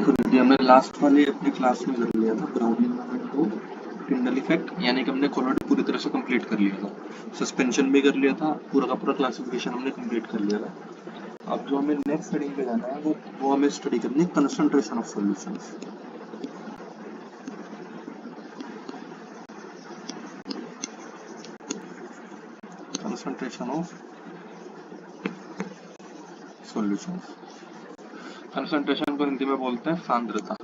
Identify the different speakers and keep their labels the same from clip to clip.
Speaker 1: ये हमने लास्ट वाली अपनी क्लास में कर लिया था ब्राउनिंग मोमेंट को टिंडल इफेक्ट, यानी कि हमने कोलोइड पूरी तरह से कंप्लीट कर लिया था, सस्पेंशन भी कर लिया था, पूरा का पूरा क्लासिफिकेशन हमने कंप्लीट कर लिया था। अब जो हमें नेक्स्ट स्टडी पे जाना है वो हमें स्टडी करनी है concentration of solutions. Concentration of solutions, concentration को हिंदी में बोलते हैं सांद्रता।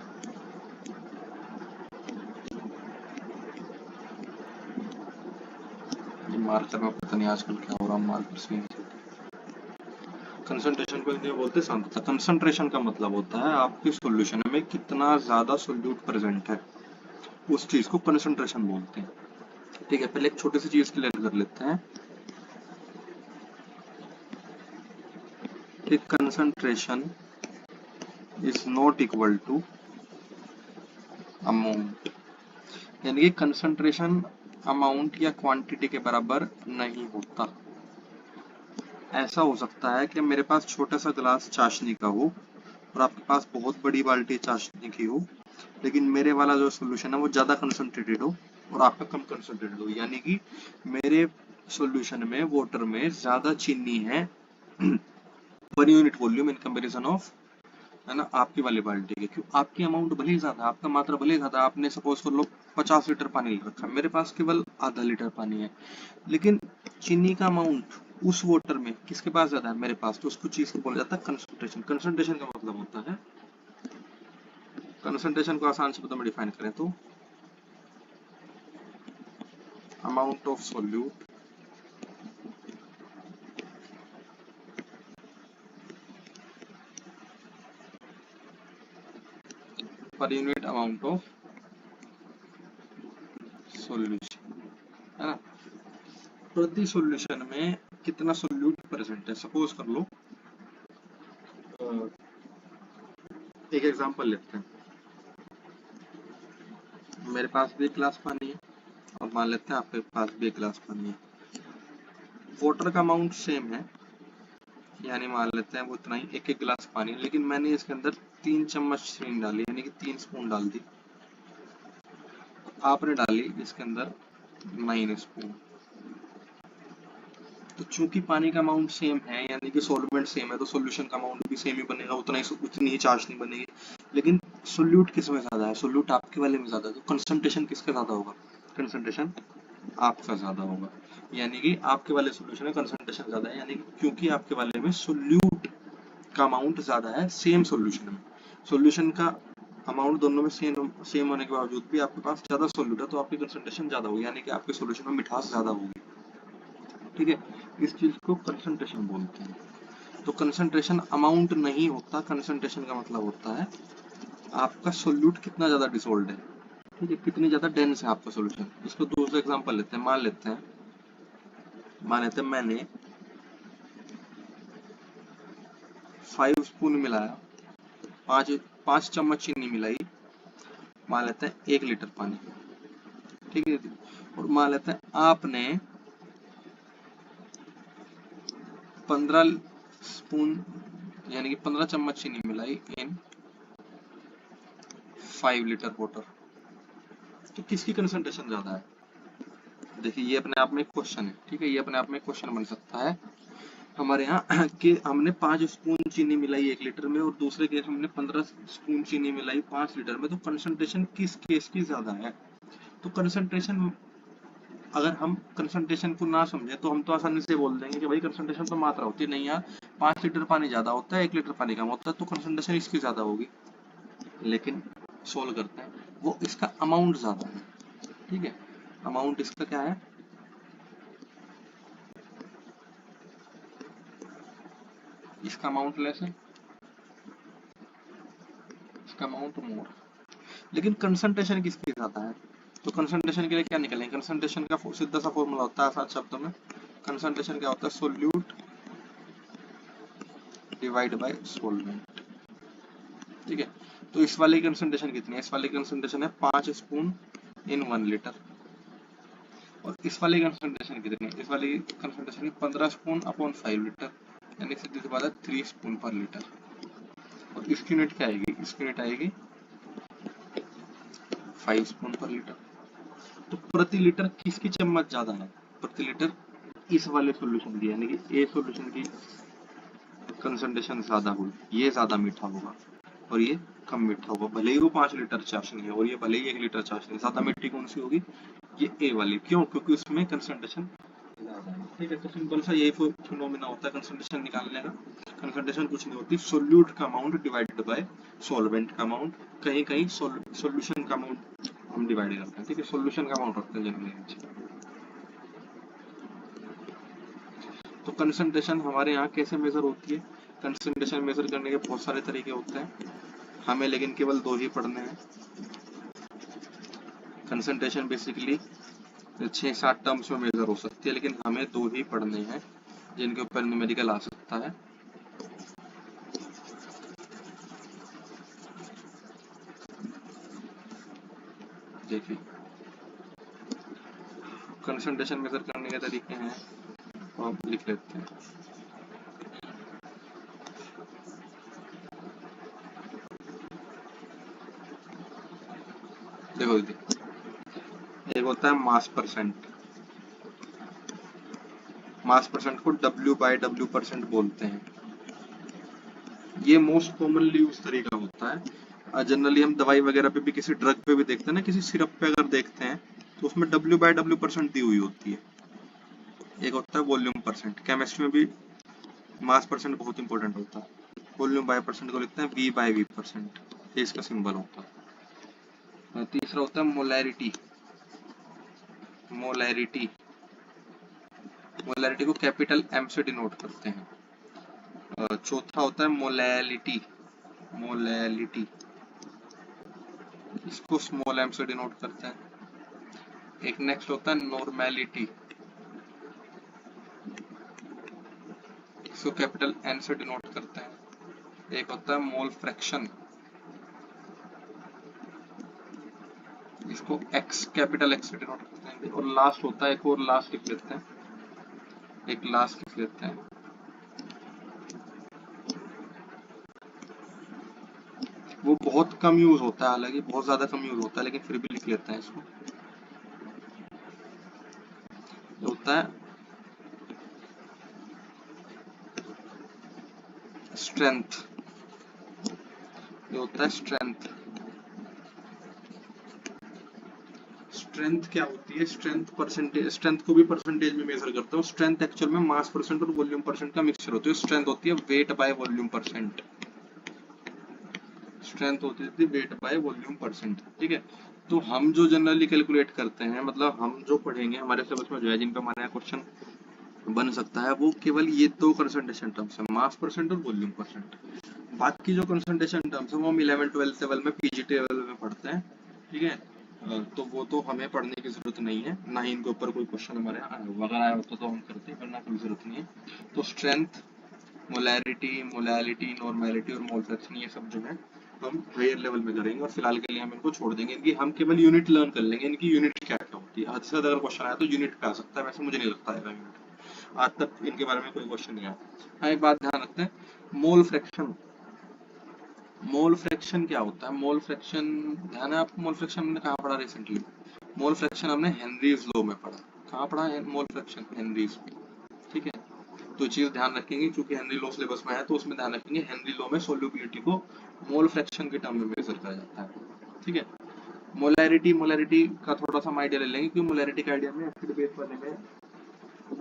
Speaker 1: मार्कर में पता नहीं आजकल क्या हो रहा, मार्कर से कंसंट्रेशन को हिंदी में बोलते हैं सांद्रता। कंसंट्रेशन का मतलब होता है आपके सॉल्यूशन में कितना ज्यादा सोल्यूट प्रेजेंट है, उस चीज को कंसंट्रेशन बोलते हैं। ठीक है, पहले एक छोटी सी चीज क्लियर कर लेते हैं कि concentration is not equal to amount, यानी कि कंसंट्रेशन अमाउंट या क्वांटिटी के बराबर नहीं होता। ऐसा हो सकता है कि मेरे पास छोटा सा ग्लास चाशनी का हो और आपके पास बहुत बड़ी बाल्टी चाशनी की हो, लेकिन मेरे वाला जो सॉल्यूशन है वो ज्यादा कंसंट्रेटेड हो और आपका कम कंसंट्रेटेड हो, यानी कि मेरे सॉल्यूशन में वाटर में ज्यादा चीनी है per unit volume in comparison of, है ना, आपकी वाली बाल्टी की। क्यों? आपकी अमाउंट भले ही ज्यादा, आपका मात्रा भले ही ज्यादा, आपने सपोज कर लो 50 लीटर पानी ले रखा है, मेरे पास केवल आधा लीटर पानी है, लेकिन चीनी का अमाउंट उस वाटर में किसके पास ज्यादा है, मेरे पास। तो उसको चीज को बोला जाता है कंसंट्रेशन। कंसंट्रेशन का मतलब होता है, कंसंट्रेशन को आसान शब्दों में डिफाइन करें तो amount of solute per unit amount of solution, है ना। प्रति सॉल्यूशन में कितना सोल्यूट प्रेजेंट है। सपोज कर लो एक एग्जांपल लेते हैं, मेरे पास भी एक गिलास पानी है और मान लेते हैं आपके पास भी एक गिलास पानी है, वाटर का अमाउंट सेम है, यानी मान लेते हैं वो इतना ही, एक एक गिलास पानी, लेकिन मैंने इसके अंदर 3 चम्मच चीनी डाली, यानी कि 3 स्पून डाल दी, आपने डाली इसके अंदर 9 स्पून। तो चूंकि पानी का अमाउंट सेम है, यानी कि सॉल्वेंट सेम है, तो सॉल्यूशन का अमाउंट भी सेम ही बनेगा, उतनी ही चाशनी बनेगी। लेकिन सोल्यूट किस में ज्यादा है, सोल्यूट आपके वाले में ज्यादा है, तो कंसंट्रेशन किसका ज्यादा होगा, कंसंट्रेशन आपका ज्यादा होगा, यानी कि आपके वाले सॉल्यूशन में कंसंट्रेशन ज्यादा है, यानी कि क्योंकि आपके वाले में सोल्यूट का अमाउंट ज्यादा है सेम सॉल्यूशन में। सॉल्यूशन का अमाउंट दोनों में सेम होने के बावजूद भी आपके पास ज्यादा सोल्यूट है, तो आपकी कंसंट्रेशन ज्यादा होगी, यानी कि आपके सॉल्यूशन में मिठास ज्यादा होगी। ठीक है, इस चीज को कंसंट्रेशन बोलते हैं। तो कंसंट्रेशन अमाउंट नहीं होता, कंसंट्रेशन का मतलब होता है आपका सोल्यूट कितना ज्यादा डिसोल्व है, ठीक है, कितनी ज्यादा डेंस है आपका सोल्यूशन। इसको दूसरा एग्जांपल लेते हैं, मान लेते हैं मैंने 5 स्पून मिलाया, 5 चम्मच चीनी मिलाई, मान लेते हैं 1 लीटर पानी, ठीक है, और मान लेते हैं आपने 15 स्पून यानी कि 15 चम्मच चीनी मिलाई इन 5 लीटर वाटर। तो किसकी कंसंट्रेशन ज्यादा है? देखिए ये अपने आप में एक क्वेश्चन है, ठीक है, ये अपने आप में क्वेश्चन बन सकता है हमारे यहाँ कि हमने 5 स्पून चीनी मिलाई 1 लीटर में और दूसरे केस में हमने 15 स्पून चीनी मिलाई 5 लीटर में, तो कंसंट्रेशन किस केस की ज्यादा है? तो कंसंट्रेशन, अगर हम कंसंट्रेशन को ना समझे तो हम तो आसानी से बोल देंगे कि भाई कंसंट्रेशन तो मात्रा होती है, नहीं यार 5 लीटर पानी ज्यादा होता है 1 लीटर पानी कम होता है, तो कंसंट्रेशन इसकी ज्यादा होगी। लेकिन सोल्व करते हैं, वो इसका अमाउंट ज्यादा है, ठीक है, अमाउंट इसका क्या है, इसका अमाउंट लेस है, इसका अमाउंट मोर, लेकिन कंसंट्रेशन किसकी ज्यादा है? तो कंसंट्रेशन के लिए क्या निकलेंगे, कंसंट्रेशन का सीधा सा फॉर्मूला होता है आसान शब्दों में, कंसंट्रेशन क्या होता है, सोल्यूट डिवाइड बाय सॉल्वेंट, ठीक है। तो इस वाले की कंसंट्रेशन कितनी है, इस वाले की कंसंट्रेशन है 5 स्पून इन 1 लीटर, और इस वाले की कंसंट्रेशन कितनी है, इस वाली कंसंट्रेशन 15 स्पून अपॉन 5 लीटर, यानी सीधी सी बात है 3 स्पून पर लीटर। और इसकी यूनिट क्या आएगी, इसकी यूनिट आएगी 5 स्पून पर लीटर। तो प्रति लीटर किसकी चम्मच ज्यादा है, प्रति लीटर इस वाले सॉल्यूशन की, यानी कि ए सॉल्यूशन की कंसंट्रेशन ज्यादा होगी, ये ज्यादा मीठा होगा और ये कम मीठा होगा। भले ही वो 5 लीटर चाशनी है और ये भले ही 1 लीटर चाशनी है, ज्यादा मीठी कौन सी होगी, ये ए वाली। क्यों, क्योंकि उसमें कंसंट्रेशन ज्यादा है। ठीक है, तो सिंपल सा यही फिनोमेना होता है कंसंट्रेशन निकालने का। कंसंट्रेशन कुछ नहीं होती, सोल्यूट का अमाउंट डिवाइडेड बाय सॉल्वेंट का अमाउंट। कहीं कहीं सॉल्यूशन का अमाउंट हम डिवाइड करते हैं। ठीक है, सॉल्यूशन का अमाउंट रखते हैं जनरली। तो कंसंट्रेशन हमारे यहाँ कैसे मेजर होती है, कंसंट्रेशन मेजर करने के बहुत सारे तरीके होते हैं, हमें लेकिन केवल 2 ही पढ़ने हैं। कंसंट्रेशन बेसिकली 6-7 टर्म्स में मेजर हो सकती है, लेकिन हमें 2 ही पढ़ने हैं जिनके ऊपर न्यूमेरिकल आ सकता है। देखिए, कंसंट्रेशन मेजर करने के तरीके हैं, तो आप लिख लेते हैं। देखो दीदी, एक होता है मास परसेंट, मास परसेंट को W/W% बोलते हैं। ये मोस्ट कॉमनली यूज तरीका होता है। जनरली हम दवाई वगैरह पे भी, किसी ड्रग पे भी देखते हैं ना, किसी सिरप पे अगर देखते हैं तो उसमें W/W% दी हुई होती है। एक होता है वॉल्यूम परसेंट, केमिस्ट्री में भी मास परसेंट बहुत इंपॉर्टेंट होता है। वॉल्यूम बाय परसेंट को लिखते हैं V/V%, ये इसका सिंबल होता है। तीसरा होता है मोलैरिटी, मोलैरिटी, मोलैरिटी को कैपिटल M से डिनोट करते हैं। चौथा होता है मोलैलिटी, मोलैलिटी, इसको स्मॉल m से डिनोट करते हैं। एक नेक्स्ट होता है नॉर्मेलिटी, इसको कैपिटल N से डिनोट करते हैं। एक होता है मोल फ्रैक्शन, इसको X, कैपिटल X से डिनोट करते हैं। और लास्ट होता है, एक और लास्ट लिख लेते हैं, एक लास्ट लिख लेते हैं, वो बहुत कम यूज होता है, हालांकि बहुत ज्यादा कम यूज होता है, लेकिन फिर भी लिख लेते हैं इसको। होता है स्ट्रेंथ, ये होता है स्ट्रेंथ। स्ट्रेंथ क्या होती है, स्ट्रेंथ परसेंटेज, स्ट्रेंथ को भी परसेंटेज में मेजर करते हैं। स्ट्रेंथ एक्चुअल में मास परसेंट और वॉल्यूम परसेंट का मिक्सचर होती है। स्ट्रेंथ होती है weight by volume percent, strength होती है वेट बाय वॉल्यूम परसेंट। ठीक है, तो हम जो जनरली कैलकुलेट करते हैं, मतलब हम जो पढ़ेंगे हमारे सिलेबस में जो है, जिन पे हमारा क्वेश्चन बन सकता है, वो केवल ये 2 कंसंट्रेशन टर्म्स है, मास परसेंट और वॉल्यूम परसेंट। बाकी जो कंसंट्रेशन टर्म्स है वो हम 11th-12th लेवल में पीजीटी लेवल में पढ़ते हैं। ठीक है, तो वो तो हमें पढ़ने की जरूरत नहीं है, ना ही इनके ऊपर कोई क्वेश्चन हमारे अगर आया होता तो हम करते, वरना कोई जरूरत नहीं है। तो स्ट्रेंथ, मोलैरिटी, मोलैलिटी, नॉर्मेलिटी और मोल फ्रैक्शन, ये सब जो है हम हायर लेवल में करेंगे, और फिलहाल के लिए हम इनको छोड़ देंगे। इनकी हम केवल यूनिट लर्न कर लेंगे, इनकी यूनिट क्या क्या होती है। आज से अगर क्वेश्चन आया तो यूनिट पे आ सकता है, वैसे मुझे नहीं लगता है यूनिट, आज तक इनके बारे में कोई क्वेश्चन नहीं आया। हाँ, एक बात ध्यान रखते हैं, मोल फ्रैक्शन, मोल फ्रैक्शन क्या होता है, मोल फ्रैक्शन ध्यान है आपको, मोल फ्रैक्शन हमने कहाँ पढ़ा रिसेंटली, मोल फ्रैक्शन हमने हेनरीज लॉ में पढ़ा। कहाँ पढ़ा है मोल फ्रैक्शन, हेनरीज। ठीक है, तो चीज ध्यान रखेंगे, क्योंकि हेनरी लॉ सिलेबस में है, तो उसमें ध्यान रखेंगे हेनरी लॉ में सोल्यूबिलिटी को मोल फ्रैक्शन के टर्म में मेजर करा जाता है। ठीक है, मोलैरिटी, मोलैरिटी का थोड़ा सा आइडिया ले लेंगे, क्योंकि मोलैरिटी का आइडिया में एसिड बेस बनने में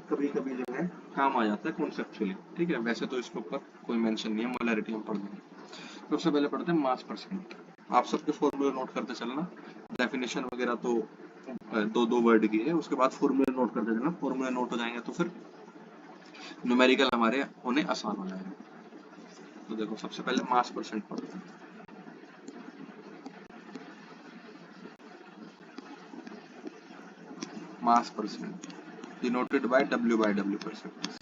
Speaker 1: कभी कभी जो है काम आ जाता है कॉन्सेप्चुअली। ठीक है, वैसे तो इसके ऊपर कोई मेंशन नहीं है, मोलैरिटी हम पढ़ लेंगे। सबसे पहले पढ़ते हैं मास परसेंट। आप सबके फॉर्मूले नोट करते चलना, डेफिनेशन वगैरह तो 2-2 वर्ड की है, उसके बाद फॉर्मूले नोट करते चलना, फॉर्मूले नोट हो जाएंगे तो फिर न्यूमेरिकल हमारे होने आसान हो जाएगा। तो देखो, सबसे पहले मास परसेंट पढ़ते हैं। मास परसेंट डिनोटेड बाय W/W%।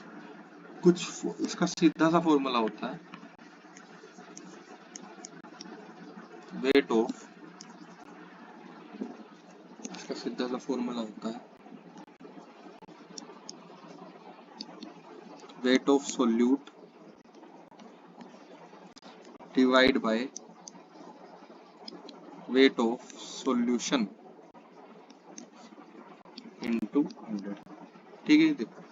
Speaker 1: कुछ इसका सीधा सा फॉर्मूला होता है, वेट ऑफ, इसका सीधा सा फॉर्मूला होता है weight of solute divide by weight of solution into 100। ठीक है, देखो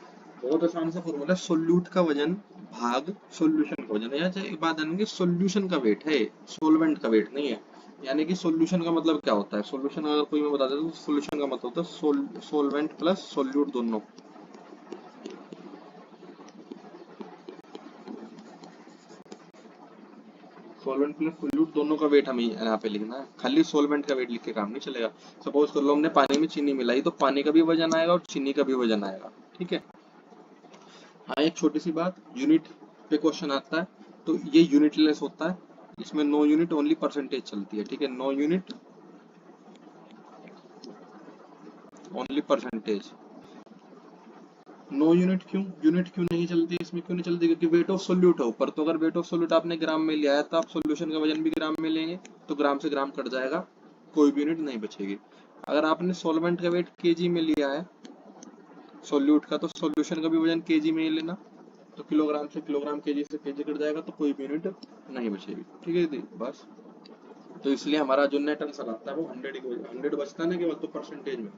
Speaker 1: बहुत आसान सा फॉर्मूला, सोल्यूट का वजन भाग सॉल्यूशन का वजन। यार एक बात है कि सॉल्यूशन का वेट है, सॉल्वेंट का वेट नहीं है। यानी कि सॉल्यूशन का मतलब क्या होता है, सॉल्यूशन अगर कोई मैं बता देता हूँ तो सॉल्यूशन का मतलब होता है सॉल्वेंट प्लस सॉल्यूट दोनों। सॉल्वेंट प्लस सोल्यूट दोनों का वेट हमें यहाँ पे लिखना है, खाली सॉल्वेंट का वेट लिख के काम नहीं चलेगा। सपोज कर लो हमने पानी में चीनी मिलाई तो पानी का भी वजन आएगा और चीनी का भी वजन आएगा। ठीक है। हाँ एक छोटी सी बात, यूनिट पे क्वेश्चन आता है तो ये यूनिटलेस होता है, इसमें नो यूनिट ओनली परसेंटेज चलती है। ठीक है, no unit only percentage. No unit क्यों, यूनिट क्यों नहीं चलती इसमें, क्यों नहीं चलती, क्योंकि वेट ऑफ सोल्यूट है ऊपर। तो अगर वेट ऑफ सोल्यूट आपने ग्राम में लिया है तो आप सोल्यूशन का वजन भी ग्राम में लेंगे, तो ग्राम से ग्राम कट जाएगा, कोई भी यूनिट नहीं बचेगी। अगर आपने सॉल्वेंट का वेट केजी में लिया है सोल्यूट का, तो सोल्यूशन का भी वजन केजी में ही लेना, तो किलोग्राम से किलोग्राम, केजी से केजी कट जाएगा, तो कोई भी यूनिट नहीं बचेगी। ठीक है दी बस। तो इसलिए हमारा जो नेट आंसर आता है वो 100 बचता है ना केवल, तो परसेंटेज में।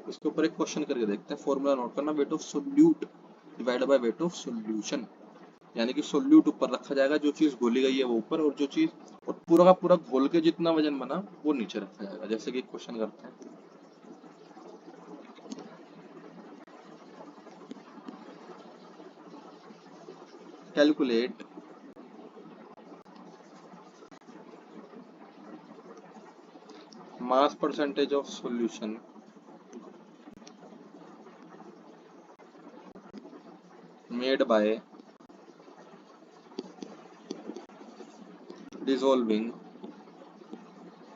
Speaker 1: इसके ऊपर एक क्वेश्चन करके देखते हैं, फॉर्मूला नोट करना, wait of solute divide by weight of solution. यानी कि सोल्यूट ऊपर रखा जाएगा, जो चीज घोली गई है वो ऊपर, और जो चीज और पूरा का पूरा घोल के जितना वजन बना वो नीचे रखा जाएगा। जैसे कि क्वेश्चन करते हैं, calculate mass percentage of solution made by dissolving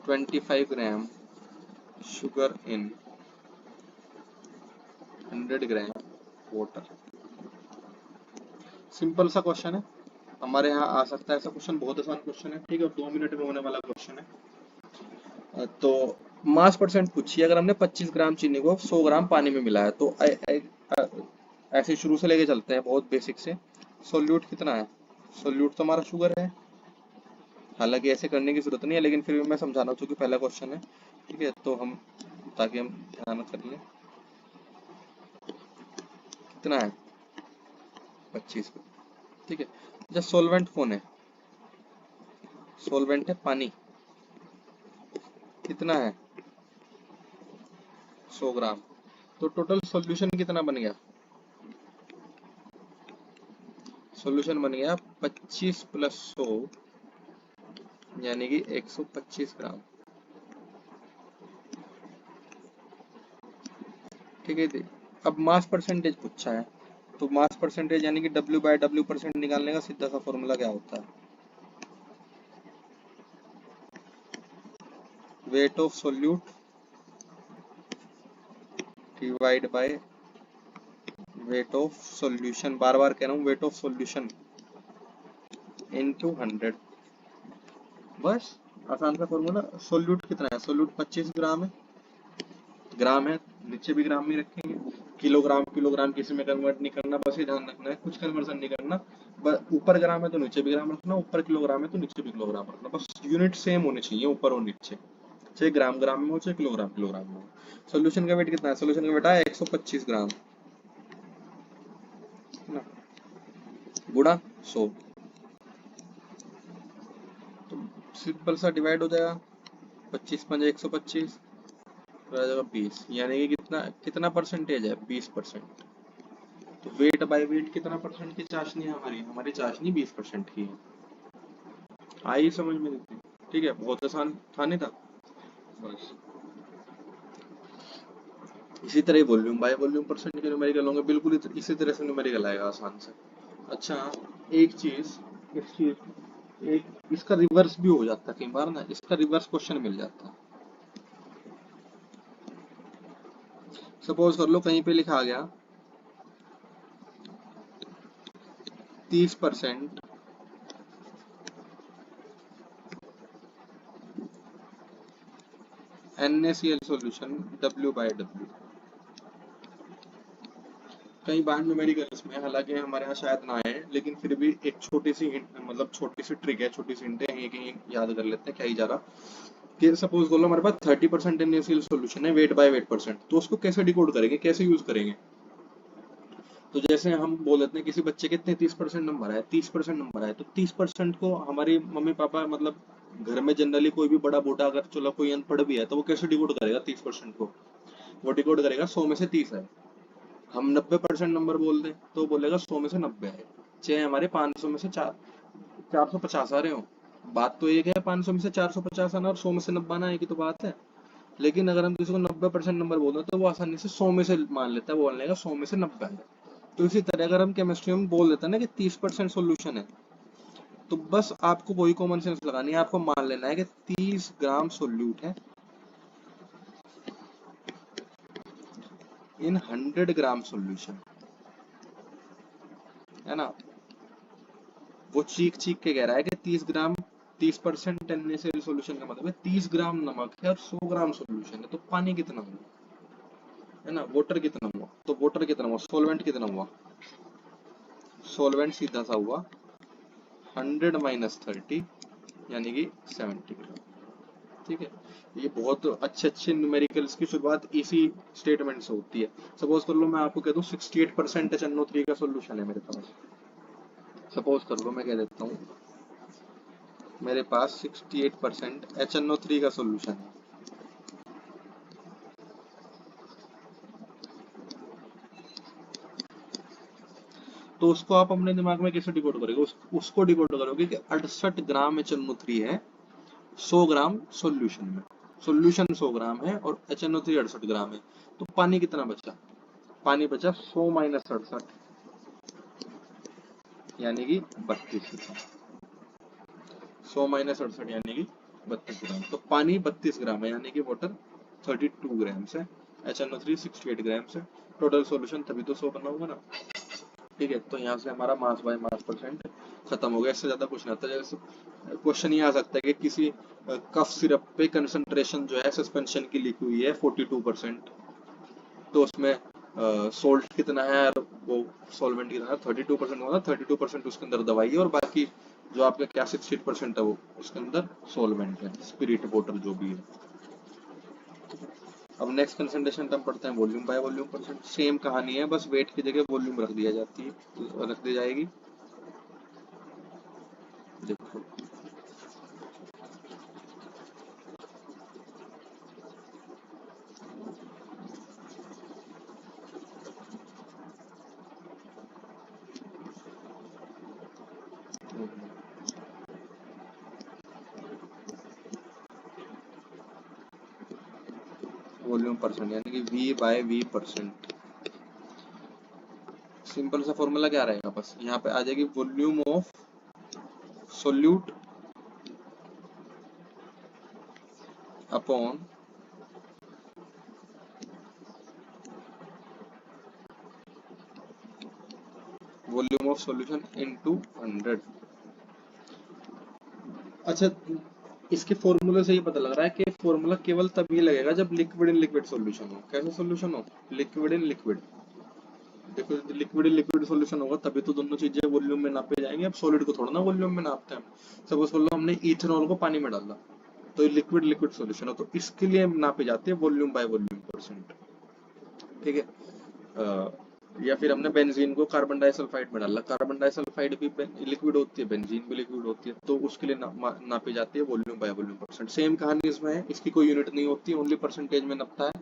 Speaker 1: 25 gram sugar in 100 gram water. Simple सा क्वेश्चन है, हमारे यहाँ आ सकता है ऐसा क्वेश्चन, बहुत आसान क्वेश्चन है। ठीक है, 2 मिनट में होने वाला क्वेश्चन है। तो मास परसेंट पूछिए, अगर हमने 25 ग्राम चीनी को 100 ग्राम पानी में मिलाया, तो ऐसे शुरू से लेके चलते हैं बहुत बेसिक से। सोल्यूट कितना है, सोल्यूट तो हमारा शुगर है, हालांकि ऐसे करने की जरूरत नहीं है, लेकिन फिर भी मैं समझाना हूँ क्योंकि पहला क्वेश्चन है। ठीक है, तो हम ताकि हम ध्यान कर लें, कितना है 25। ठीक है, जब सोलवेंट कौन है, सोलवेंट है पानी, कितना है 100 ग्राम। तो टोटल सॉल्यूशन कितना बन गया, सॉल्यूशन बन गया 25 प्लस 100 यानी कि 125 ग्राम। ठीक है, अब मास परसेंटेज पूछा है, तो मास परसेंटेज यानी कि W बाय W परसेंट निकालने का सीधा सा फॉर्मूला क्या होता है, weight of solute divide by weight of solution, बार बार कह रहा हूँ, वेट ऑफ सॉल्यूशन इनटू 100। बस आसान सा फॉर्मूला। सोल्यूट कितना है, सोल्यूट 25 ग्राम है, ग्राम है, नीचे भी ग्राम में रखेंगे। किलोग्राम किलोग्राम किसी में कन्वर्ट नहीं करना, बस ये ध्यान रखना है, कुछ कन्वर्जन नहीं करना। बस ऊपर ग्राम है तो नीचे भी ग्राम रखना, ऊपर किलोग्राम है तो नीचे भी किलोग्राम रखना, बस यूनिट सेम होनी चाहिए ऊपर और नीचे, चाहे ग्राम ग्राम में हो चाहे किलोग्राम किलोग्राम में हो। सोल्यूशन का वेट कितना है, सोल्यूशन का वेट है 125 ग्राम ना, गुणा 100, तो सिंपल सा डिवाइड हो जाएगा, 25 पंजे 125, तो आ जाएगा 20, यानी कि कितना कितना परसेंटेज है 20%। तो वेट बाय वेट कितना परसेंट की चाशनी है हमारी, हमारी चाशनी 20% की है। आई समझ में नहीं थी? ठीक है, बहुत आसान था नहीं था बस। इसी तरह वॉल्यूम बाय वॉल्यूम परसेंट के न्यूमेरिकल होंगे, बिल्कुल इसी तरह से न्यूमेरिकल आएगा आसान से। अच्छा एक चीज, इस चीज एक इसका रिवर्स भी हो जाता है कई बार ना, इसका रिवर्स क्वेश्चन मिल जाता है। सपोज कर लो कहीं पे लिखा गया 30% NaCl solution W by W, कई बार न्यूमेरिकल्स में, हालांकि हमारे यहाँ शायद ना आए, लेकिन फिर भी एक छोटी सी मतलब छोटी सी ट्रिक है, छोटी सी हिंट है, ये कहीं याद कर लेते हैं क्या ही जा रहा। कि सपोज बोलो हमारे पास 30% इनिशियल सोल्यूशन है, वेट बाय वेट परसेंट, तो उसको कैसे डिकोड करेंगे, कैसे यूज करेंगे। तो जैसे हम बोल देते हैं किसी बच्चे के इतने 30% नंबर आए, 30% नंबर आए, तो 30% को हमारी मम्मी पापा मतलब घर में जनरली कोई भी बड़ा बूढ़ा, अगर चलो कोई अनपढ़ भी है, तो वो कैसे डिकोड करेगा 30% को। वो डिकोड करेगा 100 में से 30 है। हम 90% नंबर बोल दें तो बोलेगा 100 में से 90 है। चाहे हमारे 500 में से 450 आ रहे हो, बात तो एक है 500 में से 450 आना और 100 में से 90 आना, एक ही तो बात है। लेकिन अगर हम किसी को 90% नंबर बोल दें तो वो आसानी से 100 में से मान लेता है, बोल लेगा 100 में से 90 है। तो इसी तरह अगर हम केमिस्ट्री में बोल देते हैं ना कि 30% सोल्यूशन है, तो बस आपको वही कॉमन सेंस लगानी है, आपको मान लेना है कि 30 ग्राम सोल्यूट है इन 100 ग्राम सोल्यूशन, है ना। वो चीख चीख के कह रहा है कि 30 ग्राम, 30% NaCl सोल्यूशन का मतलब है 30 ग्राम नमक है और 100 ग्राम सोल्यूशन है, तो पानी कितना हुआ, है ना। वाटर कितना हुआ, तो वाटर कितना हुआ, सोलवेंट कितना हुआ, सोलवेंट सीधा सा हुआ 100 माइनस 30 यानी कि 70 ग्राम। ठीक है, ये बहुत अच्छे अच्छे न्यूमेरिकल्स की शुरुआत इसी स्टेटमेंट से होती है। सपोज कर लो मैं आपको कह दूं 68% HNO3 का सोल्यूशन है मेरे पास। सपोज कर लो मैं कह देता हूँ मेरे पास 68% HNO3 का सोल्यूशन है, तो उसको आप अपने दिमाग में कैसे डिकोड करोगे, उसको डिकोड करोगे कि 68 ग्राम HNO3 है 100 ग्राम सोल्यूशन में। सोल्यूशन 100 ग्राम है और HNO3 68 ग्राम है, तो पानी कितना बचा, पानी बचा 100 माइनस 68 यानी कि 32 ग्राम। 100 माइनस 68 यानी कि 32 ग्राम, तो पानी 32 ग्राम है, यानी कि वाटर 32 ग्राम है, HNO3 68 ग्राम है। टोटल सॉल्यूशन तभी तो 100 बना होगा ना। ठीक है, तो यहाँ से हमारा मास बाय मास परसेंट खत्म हो गया, इससे ज्यादा कुछ नहीं आता। जैसे क्वेश्चन ये आ सकता है कि किसी कफ सिरप पे कंसंट्रेशन जो है सस्पेंशन की लिखी हुई है 42%, तो उसमें सोल्ट कितना है और वो सॉल्वेंट कितना है, 32% होगा, 32% उसके अंदर दवाई है और बाकी जो आपका क्या 68% है वो उसके अंदर सॉल्वेंट है, स्पिरिट बोतल जो भी है। अब नेक्स्ट कंसंट्रेशन टर्म पढ़ते हैं, volume by volume percent. Same कहानी है, बस वेट की जगह वॉल्यूम रख दिया जाती है, रख दी जाएगी। देखो वॉल्यूम परसेंट यानी कि V by V percent. Simple सा फॉर्मूला क्या रहेगा, बस यहाँ पे आ जाएगी volume of solute upon volume of solution into 100। अच्छा, इसके फॉर्मूले से ये पता लग रहा है कि फॉर्मूला केवल तभी लगेगा जब लिक्विड इन लिक्विड सॉल्यूशन हो। कैसा सॉल्यूशन हो, लिक्विड इन लिक्विड। देखो लिक्विड इन लिक्विड सॉल्यूशन होगा तभी तो दोनों चीजें वॉल्यूम में नापे जाएंगे। अब सॉलिड को थोड़ा ना वॉल्यूम में नापते हैं हम। सपोज कर लो हमने इथेनॉल को पानी में डाला, तो ये लिक्विड लिक्विड सॉल्यूशन हो, तो इसके लिए नापी जाती है वॉल्यूम बाय वॉल्यूम परसेंट। ठीक है, या फिर हमने बेंजीन को कार्बन डाइसल्फाइड में डाला, कार्बन डाइसल्फाइड भी लिक्विड होती है, बेंजीन भी लिक्विड होती है, तो उसके लिए नापी जाती है volume by volume percent. Same कहानी इसमें है, इसकी कोई यूनिट नहीं होती, ओनली परसेंटेज में नपता है।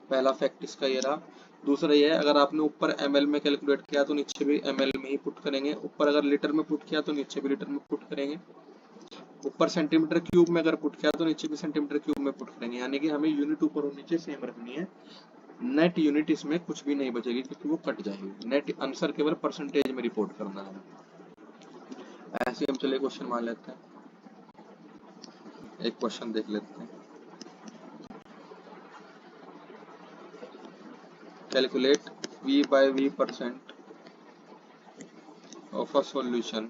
Speaker 1: पहला फैक्ट इसका ये रहा। दूसरा ये है, अगर आपने ऊपर ml में कैलकुलेट किया तो नीचे भी ml में ही पुट करेंगे, ऊपर अगर लीटर में पुट किया तो नीचे भी लीटर में पुट करेंगे, ऊपर सेंटीमीटर क्यूब में अगर पुट किया तो नीचे भी सेंटीमीटर क्यूब में पुट करेंगे, यानी कि हमें यूनिट ऊपर और नीचे सेम रखनी है। नेट यूनिट इसमें कुछ भी नहीं बचेगी क्योंकि वो कट जाएगी। नेट आंसर केवल परसेंटेज में रिपोर्ट करना है। ऐसे हम चले क्वेश्चन मान लेते हैं, एक क्वेश्चन देख लेते हैं। Calculate V by V percent of a solution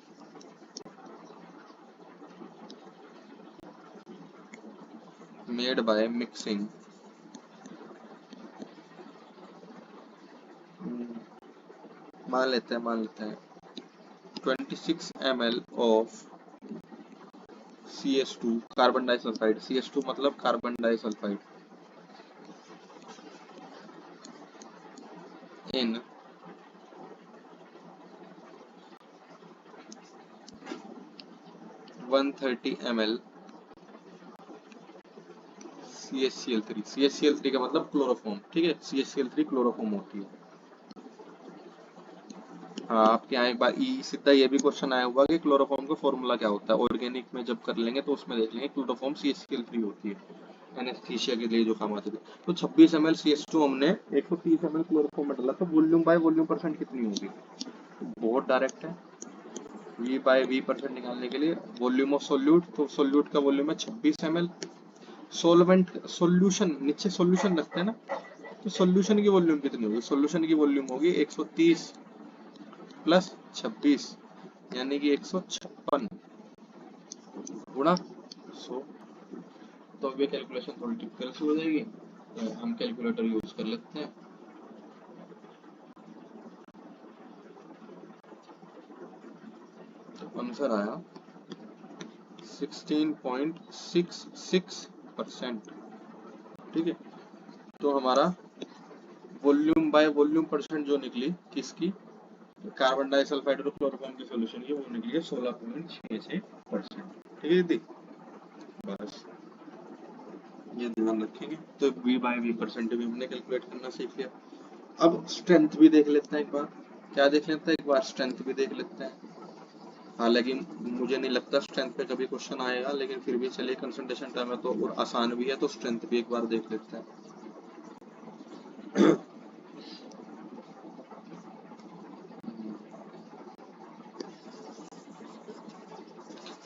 Speaker 1: made by मान लेते हैं 26 ml of CH2 carbon disulphide, CH2 मतलब कार्बन डाइसल्फाइड, इन 130 ml CHCl3, CHCl3 का मतलब क्लोरोफॉर्म, ठीक है, CHCl3 क्लोरोफॉर्म होती है। हाँ, आपके यहाँ एक बार सीधा ये भी क्वेश्चन आया हुआ कि क्लोरोफॉर्म का फॉर्मूला क्या होता है, ऑर्गेनिक में जब कर लेंगे तो उसमें देख लेंगे, क्लोरोफॉर्म CHCl3 होती है, एनेस्थीसिया के लिए जो काम आती है। तो 26 ml CH2 हमने 130 ml क्लोरोफॉर्म में डाला, तो वॉल्यूम बाय वॉल्यूम परसेंट कितनी होगी? बहुत डायरेक्ट है, V बाय V परसेंट निकालने के लिए वॉल्यूम ऑफ सोल्यूट, तो सोल्यूट का वॉल्यूम है 26 ml। सोलवेंट सोल्यूशन, नीचे सोल्यूशन रखते हैं ना, तो सोल्यूशन की वॉल्यूम कितनी होगी? सोल्यूशन की वॉल्यूम होगी 130 प्लस 26 यानी कि 156 गुणा 100। तो अब ये कैलकुलेशन थोड़ी डिफिकल्ट हो जाएगी, तो हम कैलकुलेटर यूज कर लेते हैं। तो आंसर आया 16.66%, ठीक है। तो हमारा वॉल्यूम बाय वॉल्यूम परसेंट जो निकली किसकी, कार्बन डाइसल्फाइड और क्लोरोफॉर्म की सॉल्यूशन की, वो निकली है 16.66%, ठीक है दीदी, बस ये ध्यान रखेंगे। तो V बाय V परसेंट भी हमने कैलकुलेट करना सीख लिया। अब स्ट्रेंथ भी देख लेते हैं एक बार, क्या देख लेते हैं एक बार, स्ट्रेंथ भी देख लेते हैं। हालांकि मुझे नहीं लगता स्ट्रेंथ पे कभी क्वेश्चन आएगा, लेकिन फिर भी चलिए, कंसंट्रेशन टर्म है तो और आसान भी है, तो स्ट्रेंथ भी एक बार देख लेते हैं।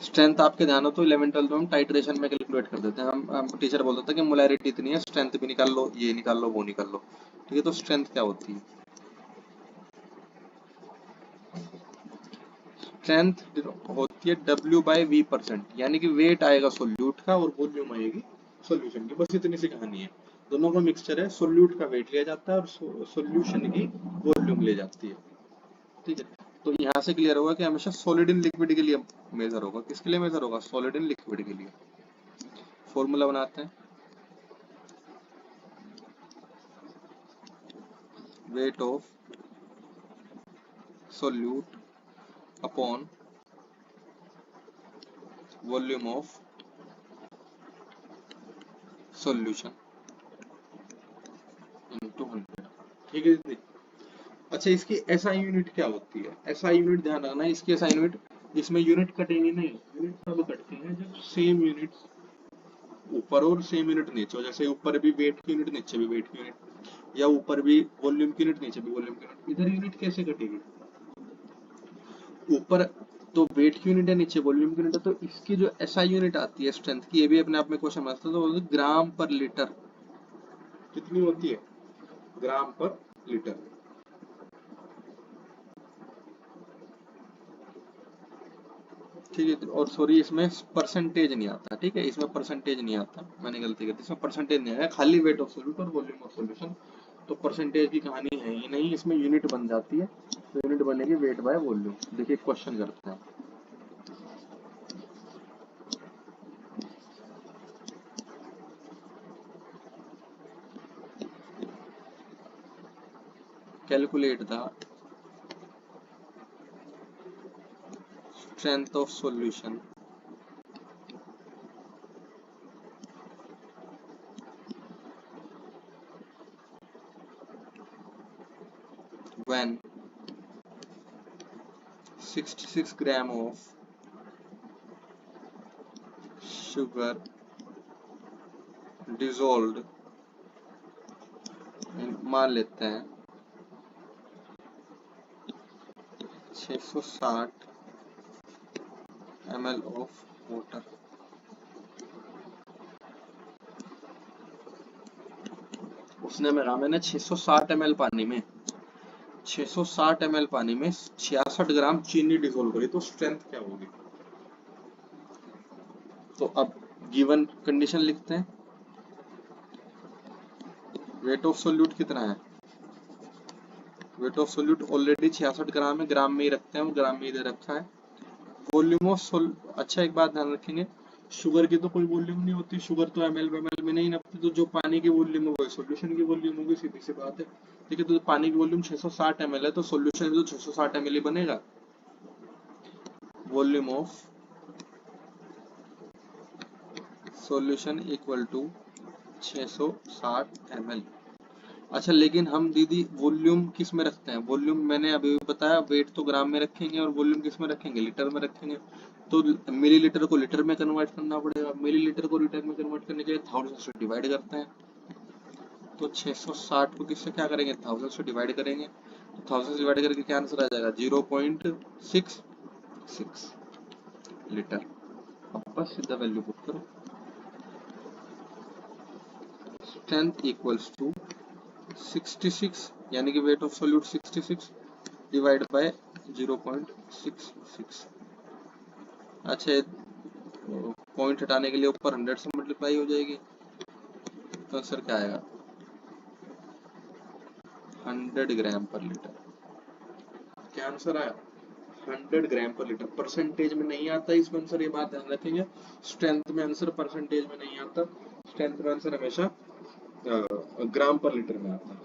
Speaker 1: स्ट्रेंथ आपके ध्यान हो तो 11 12 में हम टाइट्रेशन में कैलकुलेट कर देते हैं। हम टीचर बोल देता है कि मोलैरिटी इतनी है, स्ट्रेंथ भी निकाल लो, ये निकाल लो, वो निकाल लो, ठीक है। तो स्ट्रेंथ क्या होती है? स्ट्रेंथ होती है W बाय V परसेंट, यानी कि वेट आएगा सोल्यूट का और वॉल्यूम आएगी सोल्यूशन की, बस इतनी सी कहानी है। दोनों का मिक्सचर है, सोल्यूट का वेट लिया जाता है और सोल्यूशन की वॉल्यूम ले जाती है, ठीक है। तो यहाँ से क्लियर होगा कि हमेशा सॉलिड इन लिक्विड के लिए मेजर होगा, किसके लिए मेजर होगा? सॉलिड इन लिक्विड के लिए। फॉर्मूला बनाते हैं, wait of solute upon volume of solution into 100, ठीक है दीदी। अच्छा, इसकी एसआई यूनिट क्या होती है? एसआई यूनिट ध्यान रखना है, इसकी एसआई यूनिट, इसमें यूनिट कटेंगे नहीं, यूनिट तब कटती है जब सेम यूनिट ऊपर और सेम यूनिट नीचे हो। जैसे ऊपर भी वेट की यूनिट, नीचे भी वेट की यूनिट, या ऊपर भी वॉल्यूम की यूनिट, नीचे भी वॉल्यूम की यूनिट। इधर यूनिट कैसे कटेगी? ऊपर तो वेट की यूनिट है, नीचे वॉल्यूम की यूनिट है, तो इसकी जो एसआई यूनिट आती है स्ट्रेंथ की, ये भी अपने आप में क्वेश्चन में आता है, तो ग्राम पर लीटर कितनी होती है? ग्राम पर लीटर, ठीक है। और सॉरी, इसमें परसेंटेज नहीं आता, ठीक है, इसमें परसेंटेज नहीं आता, मैंने गलती कर दी, इसमें परसेंटेज नहीं आया, खाली वेट ऑफ सोल्यूट और वॉल्यूम ऑफ सॉल्यूशन। तो परसेंटेज की कहानी है ही नहीं, इसमें यूनिट बन जाती है, तो यूनिट बनेगी वेट बाय वॉल्यूम। देखिए क्वेश्चन करते हैं, calculate the strength of solution when 66 gram of sugar dissolved मान लेते हैं 660 ml ऑफ वाटर। उसने मेरा मैंने 660 ml पानी में 660 ml पानी में 66 ग्राम चीनी डिसोल्व करी, तो स्ट्रेंथ क्या होगी? तो अब गिवन कंडीशन लिखते हैं, वेट ऑफ सोल्यूट कितना है? वेट ऑफ सोल्यूट ऑलरेडी 66 ग्राम है, ग्राम में ही रखते हैं, वो ग्राम में ही दे रखा है। वॉल्यूम ऑफ सोल, अच्छा एक बात ध्यान रखेंगे, शुगर की तो कोई वॉल्यूम नहीं होती, शुगर तो ml में नहीं नपती, तो जो पानी की वॉल्यूम है वो सोल्यूशन की वॉल्यूम होगी, सीधी सी बात है। ठीक है, तो पानी की वॉल्यूम 660 ml है, तो सोल्यूशन भी तो 660 ml ही बनेगा। Volume of solution equal to 660 ml। अच्छा लेकिन हम दीदी वॉल्यूम किस में रखते हैं? वॉल्यूम मैंने अभी भी बताया, वेट तो ग्राम में रखेंगे और वॉल्यूम किस में रखेंगे? लीटर में रखेंगे। तो मिलीलीटर को लीटर में कन्वर्ट करना पड़ेगा, मिलीलीटर को लीटर में कन्वर्ट करने के लिए 1000 से डिवाइड करते हैं। तो 660 को किससे क्या करेंगे? 1000 से डिवाइड करेंगे, तो 1000 से डिवाइड करके क्या आंसर आ जाएगा? 0.66 लीटर। अब बस सीधा वैल्यू पुट करो, स्ट्रेंथ इक्वल्स टू 66 यानी कि wait of solute 66 divide by 0.66। अच्छा पॉइंट हटाने के लिए ऊपर 100 से मल्टीप्लाई हो जाएगी, तो आंसर क्या आएगा? 100 ग्राम पर लीटर। क्या आंसर आया? 100 ग्राम पर लीटर। परसेंटेज में नहीं आता इसमें आंसर, ये बात ध्यान रखेंगे। स्ट्रेंथ में आंसर परसेंटेज में नहीं आता, स्ट्रेंथ में आंसर हमेशा ग्राम पर लीटर में आता है।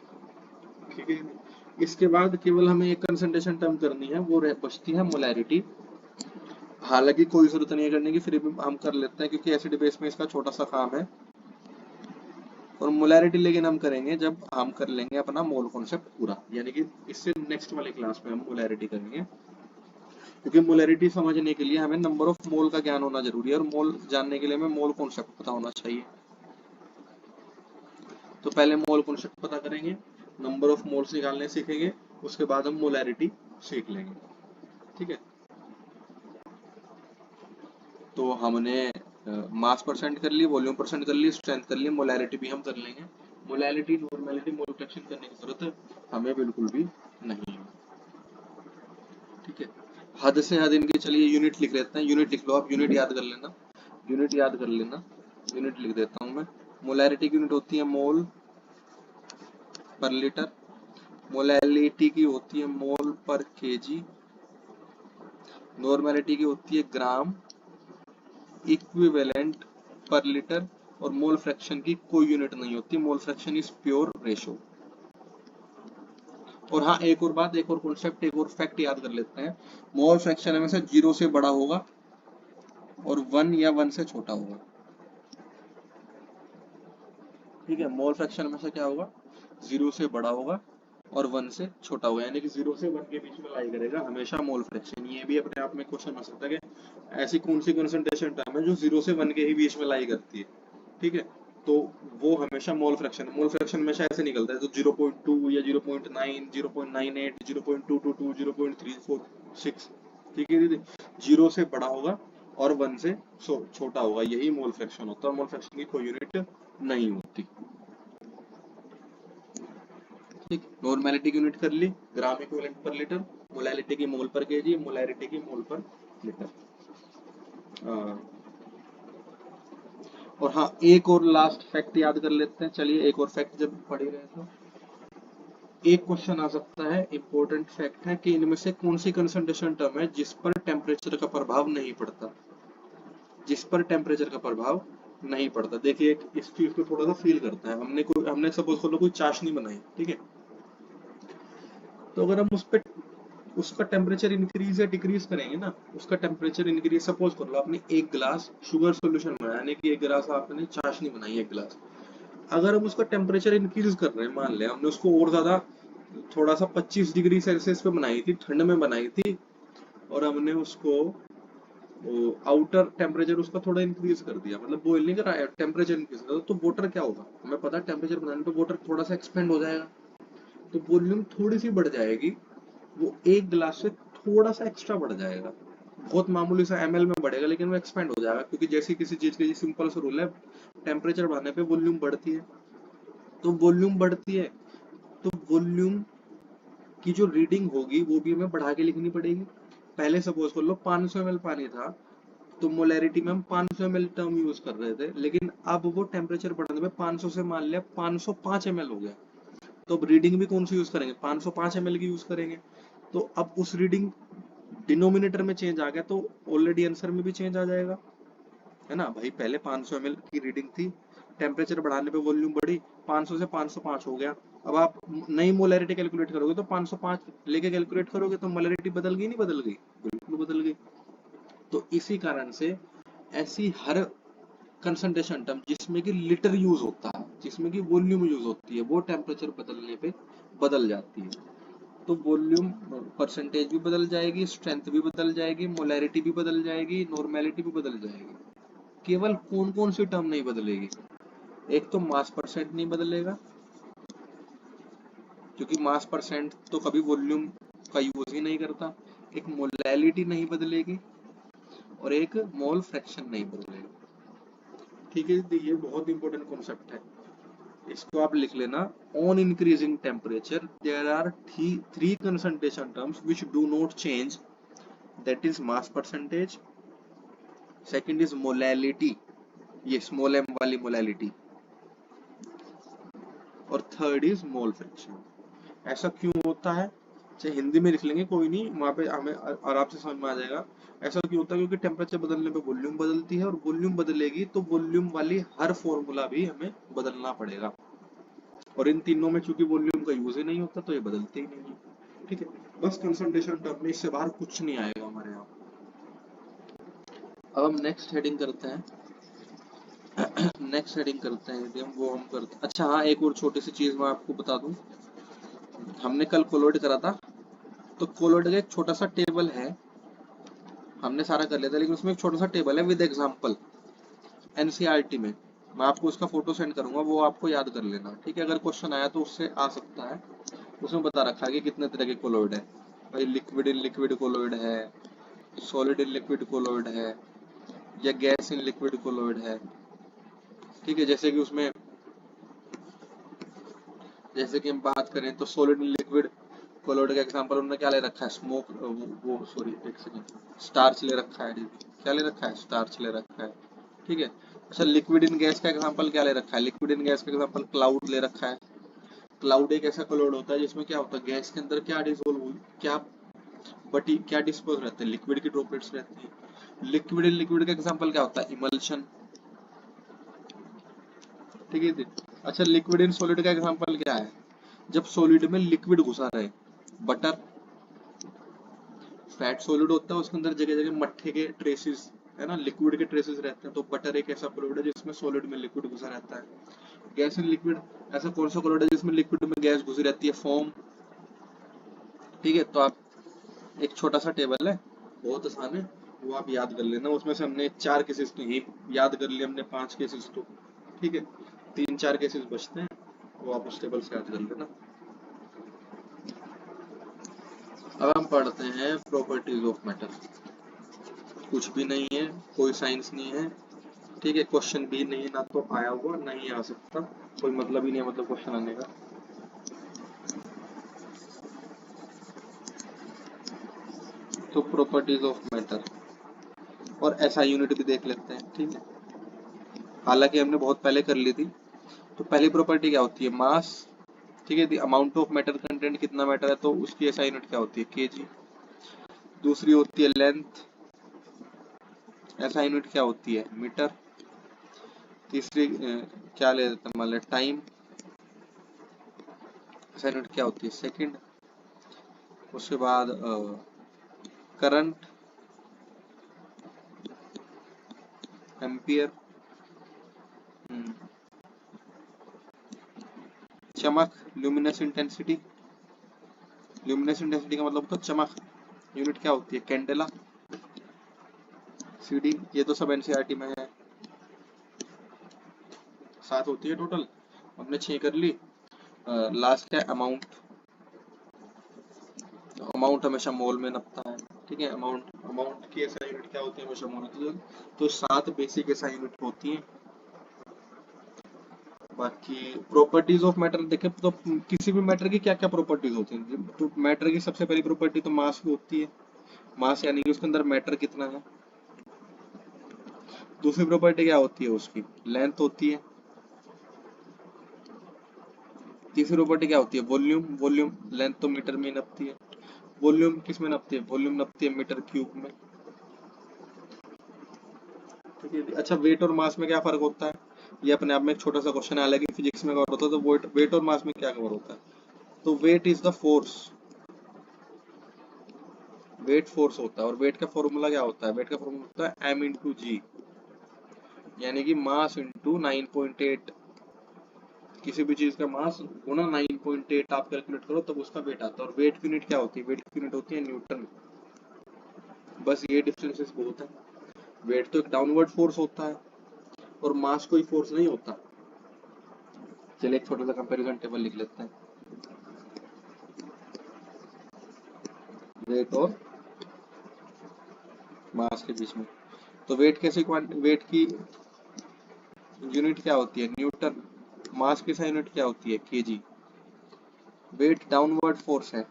Speaker 1: ठीक है, इसके बाद केवल हमें एक कंसंट्रेशन टर्म करनी है, वो बचती है मोलैरिटी। हालांकि कोई जरूरत नहीं है करने की, फिर भी हम कर लेते हैं क्योंकि एसिड बेस में इसका छोटा सा काम है। और मोलैरिटी लेकिन हम करेंगे जब हम कर लेंगे अपना मोल कॉन्सेप्ट पूरा, यानी कि इससे नेक्स्ट वाले क्लास में हम मोलैरिटी करेंगे, क्योंकि मोलैरिटी समझने के लिए हमें नंबर ऑफ मोल का ज्ञान होना जरूरी है, और मोल जानने के लिए हमें मोल कॉन्सेप्ट पता होना चाहिए। तो पहले मोल कॉन्सेप्ट पता करेंगे, नंबर ऑफ मोल्स निकालने सीखेंगे, उसके बाद हम मोलैरिटी सीख लेंगे। ठीक है, तो हमने मास परसेंट कर ली, वॉल्यूम परसेंट कर ली, स्ट्रेंथ कर ली, मोलैरिटी भी हम कर लेंगे। मोलैरिटी नॉर्मेलिटी मोल फ्रैक्शन करने की जरूरत हमें बिल्कुल भी नहीं है। ठीक है, हद से हद इनकी, चलिए यूनिट लिख लेते हैं, यूनिट लिख लो आप, यूनिट याद कर लेना, यूनिट याद कर लेना, यूनिट लिख देता हूं मैं। मोलैरिटी की यूनिट होती है मोल पर लीटर, मोलैलिटी की होती है मोल पर केजी, नॉर्मेलिटी की होती है ग्राम इक्विवेलेंट पर लीटर, और मोल फ्रैक्शन की कोई यूनिट नहीं होती, mole fraction is pure ratio. और हाँ एक और बात, एक और कॉन्सेप्ट, एक और फैक्ट याद कर लेते हैं, मोल फ्रैक्शन हमेशा 0 से बड़ा होगा और 1 या 1 से छोटा होगा। ठीक है, मोल फ्रैक्शन हमेशा क्या होगा? 0 से बड़ा होगा और 1 से छोटा होगा, यानी कि 0 से 1 के बीच में लाई करेगा हमेशा मोल फ्रैक्शन। ये भी अपने आप में क्वेश्चन आ सकता है कि ऐसी कौन सी कंसंट्रेशन टर्म है जो 0 से 1 के ही बीच में लाई करती है। ठीक है, तो वो हमेशा मोल फ्रैक्शन, मोल फ्रैक्शन हमेशा ऐसे निकलता है, तो 0.2 या 0.9, 0.98, 0.222, 0.346। ठीक है दीदी, 0 से बड़ा होगा और 1 से छोटा होगा, यही मोल फ्रैक्शन होता है, मोल फ्रैक्शन की कोई यूनिट नहीं होती। ठीक, नॉर्मेलिटी की यूनिट कर ली, gram equivalent per litre, molality की मोल पर केजी, मोलैरिटी की मोल पर लीटर। और हाँ एक और लास्ट फैक्ट याद कर लेते हैं, चलिए एक और फैक्ट जब पढ़ ही रहे तो एक क्वेश्चन आ सकता है, इंपॉर्टेंट फैक्ट है कि इनमें से कौन सी कंसंट्रेशन टर्म है जिस पर टेम्परेचर का प्रभाव नहीं पड़ता, जिस पर टेम्परेचर का प्रभाव नहीं पड़ता। देखिए इस चीज को थोड़ा सा फील करता है, हमने सपोज कर लो कोई चाशनी बनाई, ठीक है, तो अगर हम उस पर उसका टेम्परेचर इंक्रीज या डिक्रीज करेंगे ना, उसका टेम्परेचर इंक्रीज, सपोज कर लो आपने एक गिलास शुगर सॉल्यूशन बनाया, यानी कि एक गिलास आपने चाशनी बनाई, एक गिलास, अगर हम उसका टेम्परेचर इंक्रीज कर रहे हैं, मान ले हमने उसको और ज्यादा थोड़ा सा 25 डिग्री सेल्सियस पे बनाई थी, ठंड में बनाई थी, और हमने उसको आउटर टेम्परेचर उसका थोड़ा इंक्रीज कर दिया, मतलब बॉइल नहीं करा, टेम्परेचर इंक्रीज कर दिया, तो वाटर क्या होगा? हमें पता है टेम्परेचर बढ़ाने पे वाटर थोड़ा सा एक्सपेंड हो जाएगा, तो वॉल्यूम थोड़ी सी बढ़ जाएगी, वो एक गिलास से थोड़ा सा एक्स्ट्रा बढ़ जाएगा, बहुत मामूली सा ml में बढ़ेगा, लेकिन वो एक्सपेंड हो जाएगा, क्योंकि जैसी किसी चीज की सिंपल सा रूल है, टेम्परेचर बढ़ने पे वॉल्यूम बढ़ती है, तो वॉल्यूम बढ़ती है, तो वॉल्यूम की जो रीडिंग होगी वो भी हमें बढ़ा के लिखनी पड़ेगी। पहले सपोज कर लो 500 ml पानी था, तो मोलैरिटी में हम 500 ml टर्म यूज कर रहे थे, लेकिन अब वो टेम्परेचर बढ़ने पे 500 से मान लिया 505 ml हो गया, तो अब रीडिंग भी कौन सी यूज करेंगे, 505 ml की यूज करेंगे। तो अब उस रीडिंग डिनोमिनेटर में चेंज आ गया तो ऑलरेडी आंसर में भी चेंज आ जाएगा, है ना भाई। पहले 500 ml की रीडिंग थी, टेम्परेचर बढ़ाने पे वॉल्यूम बढ़ी, 500 से 505 हो गया। अब आप नई मोलैरिटी कैलकुलेट करोगे तो 505 लेके कैलकुलेट करोगे तो मोलैरिटी बदल गई, नहीं बदल गई, बिल्कुल बदल गई। तो इसी कारण से ऐसी हर कंसंट्रेशन टर्म जिसमें कि लीटर यूज होता है, जिसमें कि वॉल्यूम यूज होती है, वो टेम्परेचर बदलने पे बदल जाती है। तो वॉल्यूम परसेंटेज भी बदल जाएगी, स्ट्रेंथ भी बदल जाएगी, मोलैरिटी भी बदल जाएगी, नॉर्मेलिटी भी बदल जाएगी। केवल कौन कौन सी टर्म नहीं बदलेगी, एक तो मास परसेंट नहीं बदलेगा, क्योंकि मास परसेंट तो कभी वॉल्यूम का यूज ही नहीं करता, एक मोलैलिटी नहीं बदलेगी और एक मोल फ्रैक्शन नहीं बदलेगा। ठीक है, तो ये बहुत इंपॉर्टेंट कॉन्सेप्ट है, इसको आप लिख लेना। On increasing temperature there are three concentration terms which do not change, that is mass percentage, second is molality, ये स्मॉल एम वाली मोलैलिटी, और थर्ड इज मोल फ्रैक्शन। ऐसा क्यों होता है, चाहे हिंदी में लिख लेंगे कोई नहीं, वहां पे हमें आराम से समझ में आ जाएगा। ऐसा क्यों होता है, क्योंकि टेम्परेचर बदलने पे वॉल्यूम बदलती है, और वॉल्यूम बदलेगी तो वॉल्यूम वाली हर फॉर्मूला भी हमें बदलना पड़ेगा, और इन तीनों में चूंकि वॉल्यूम का यूज ही नहीं होता तो ये बदलते ही नहीं है। ठीक है, बस कंसंट्रेशन टर्म में, इससे बाहर कुछ नहीं आएगा हमारे यहाँ। अब हम नेक्स्ट हेडिंग करते हैं। नेक्स्ट हेडिंग करते हैं यदि हम वो हम करते हैं। अच्छा हाँ, एक और छोटी सी चीज मैं आपको बता दूं, हमने कल कोलोइड करा था, तो कोलोइड का एक छोटा सा टेबल है, हमने सारा कर लिया था, लेकिन उसमें एक छोटा सा टेबल है विद एग्जांपल, एनसीईआरटी में। मैं आपको उसका फोटो सेंड करूंगा, वो आपको याद कर लेना, ठीक है। अगर क्वेश्चन आया तो उससे आ सकता है। उसमें बता रखा है कि कितने तरह के कोलोइड है भाई, लिक्विड इन लिक्विड कोलोइड है, सॉलिड इन लिक्विड कोलोइड है, या गैस इन लिक्विड कोलोइड है। ठीक है, जैसे कि हम बात करें तो सॉलिड इन लिक्विड कोलोइड का एग्जांपल उन्होंने क्या ले रखा है, स्मोक, वो सॉरी एक सेकंड, स्टार्च ले रखा है। क्या ले रखा है, स्टार्च ले रखा है। ठीक है। अच्छा, लिक्विड इन गैस का एग्जांपल क्या ले रखा है, लिक्विड इन गैस का एग्जांपल क्लाउड ले रखा है। क्लाउड एक ऐसा कोलोइड होता है जिसमें क्या होता है, गैस के अंदर क्या डिसोल्व हुई, क्या बटी, क्या डिस्पोज रहते हैं, लिक्विड की ड्रॉपलेट्स रहती है। लिक्विड इन लिक्विड का एग्जांपल क्या होता है, इमल्शन। ठीक है। अच्छा, लिक्विड इन सॉलिड का एग्जांपल क्या है, जब सॉलिड में लिक्विड घुसा रहे। बटर, फैट सॉलिड होता है, उसके अंदर जगह जगह मट्ठे के ट्रेसेस, है ना, लिक्विड के ट्रेसेस रहते हैं। तो बटर एक ऐसा कोलोइड है जिसमें सॉलिड में लिक्विड घुसा रहता है। गैस इन लिक्विड, ऐसा कौन सा कोलोइड है जिसमें लिक्विड में गैस घुसी रहती है, फोम। ठीक है, तो आप एक छोटा सा टेबल है, बहुत आसान है, वो आप याद कर लेना। उसमें से हमने 4 केसेस तो यही याद कर लिए हमने, 5 केसेस तो, ठीक है, 3-4 केसेस बचते हैं, वो आप उस टेबल से याद कर लेना। अब हम पढ़ते हैं प्रॉपर्टीज ऑफ मैटर। कुछ भी नहीं है, कोई साइंस नहीं है, ठीक है, क्वेश्चन भी नहीं, ना तो आया हुआ ना ही आ सकता, कोई मतलब ही नहीं है मतलब क्वेश्चन आने का। तो प्रॉपर्टीज ऑफ मैटर और एसआई यूनिट भी देख लेते हैं, ठीक है, हालांकि हमने बहुत पहले कर ली थी। तो पहली प्रॉपर्टी क्या होती है, मास। ठीक है, the amount of matter content, कितना मैटर है, तो उसकी एसआई यूनिट क्या होती है, केजी। दूसरी होती है लेंथ, एसआई यूनिट क्या होती है, मीटर। तीसरी क्या ले लेते हैं, मान लें टाइम, एसआई यूनिट क्या होती है, सेकंड। उसके बाद करंट, एम्पियर। चमक, ल्यूमिनस इंटेंसिटी। ल्यूमिनस इंटेंसिटी का मतलब तो चमक, यूनिट क्या होती है, कैंडेला। सीडी, ये तो सब एनसीईआरटी में है, 7 होती है टोटल, हमने 6 कर ली। लास्ट है अमाउंट, अमाउंट हमेशा मोल में नपता है, ठीक है। अमाउंट की एसआई यूनिट क्या होती है, हमेशा मोल में। तो 7 बेसिक एसआई यूनिट होती हैं। बाकी प्रॉपर्टीज ऑफ मैटर देखें तो किसी भी मैटर की क्या क्या प्रॉपर्टीज होती हैं, तो मैटर की सबसे पहली प्रॉपर्टी तो मास की होती है, मास यानी कि उसके अंदर मैटर कितना है। दूसरी प्रॉपर्टी क्या होती है उसकी, लेंथ होती है। तीसरी प्रॉपर्टी क्या होती है? वॉल्यूम। वॉल्यूम लेंथ तो मीटर में नपती है, वॉल्यूम किस में नपती है? वॉल्यूम नपती है मीटर क्यूब में। ठीक है। अच्छा, वेट और मास में क्या फर्क होता है? ये अपने आप में एक छोटा सा क्वेश्चन है, हालांकि फिजिक्स में कवर होता है। तो वेट और मास में क्या कवर होता है? तो weight is the force, weight force होता है। और वेट का फॉर्मूला क्या होता है? वेट का फॉर्मूला होता है m इंटू जी, यानी कि मास इंटू 9.8। किसी भी चीज का मास गुना 9.8 आप कैलकुलेट करो तब उसका वेट आता है। और वेट की यूनिट क्या होती है? वेट की यूनिट होती है न्यूटन। बस ये डिफरेंसेस बहुत है। वेट तो एक डाउनवर्ड फोर्स होता है और मास कोई फोर्स नहीं होता। चलिए एक छोटा सा कंपैरिजन टेबल लिख लेते हैं, वेट और मास के बीच में। तो वेट कैसे, वेट की यूनिट क्या होती है? न्यूटन। मास की यूनिट क्या होती है? केजी। वेट डाउनवर्ड फोर्स है,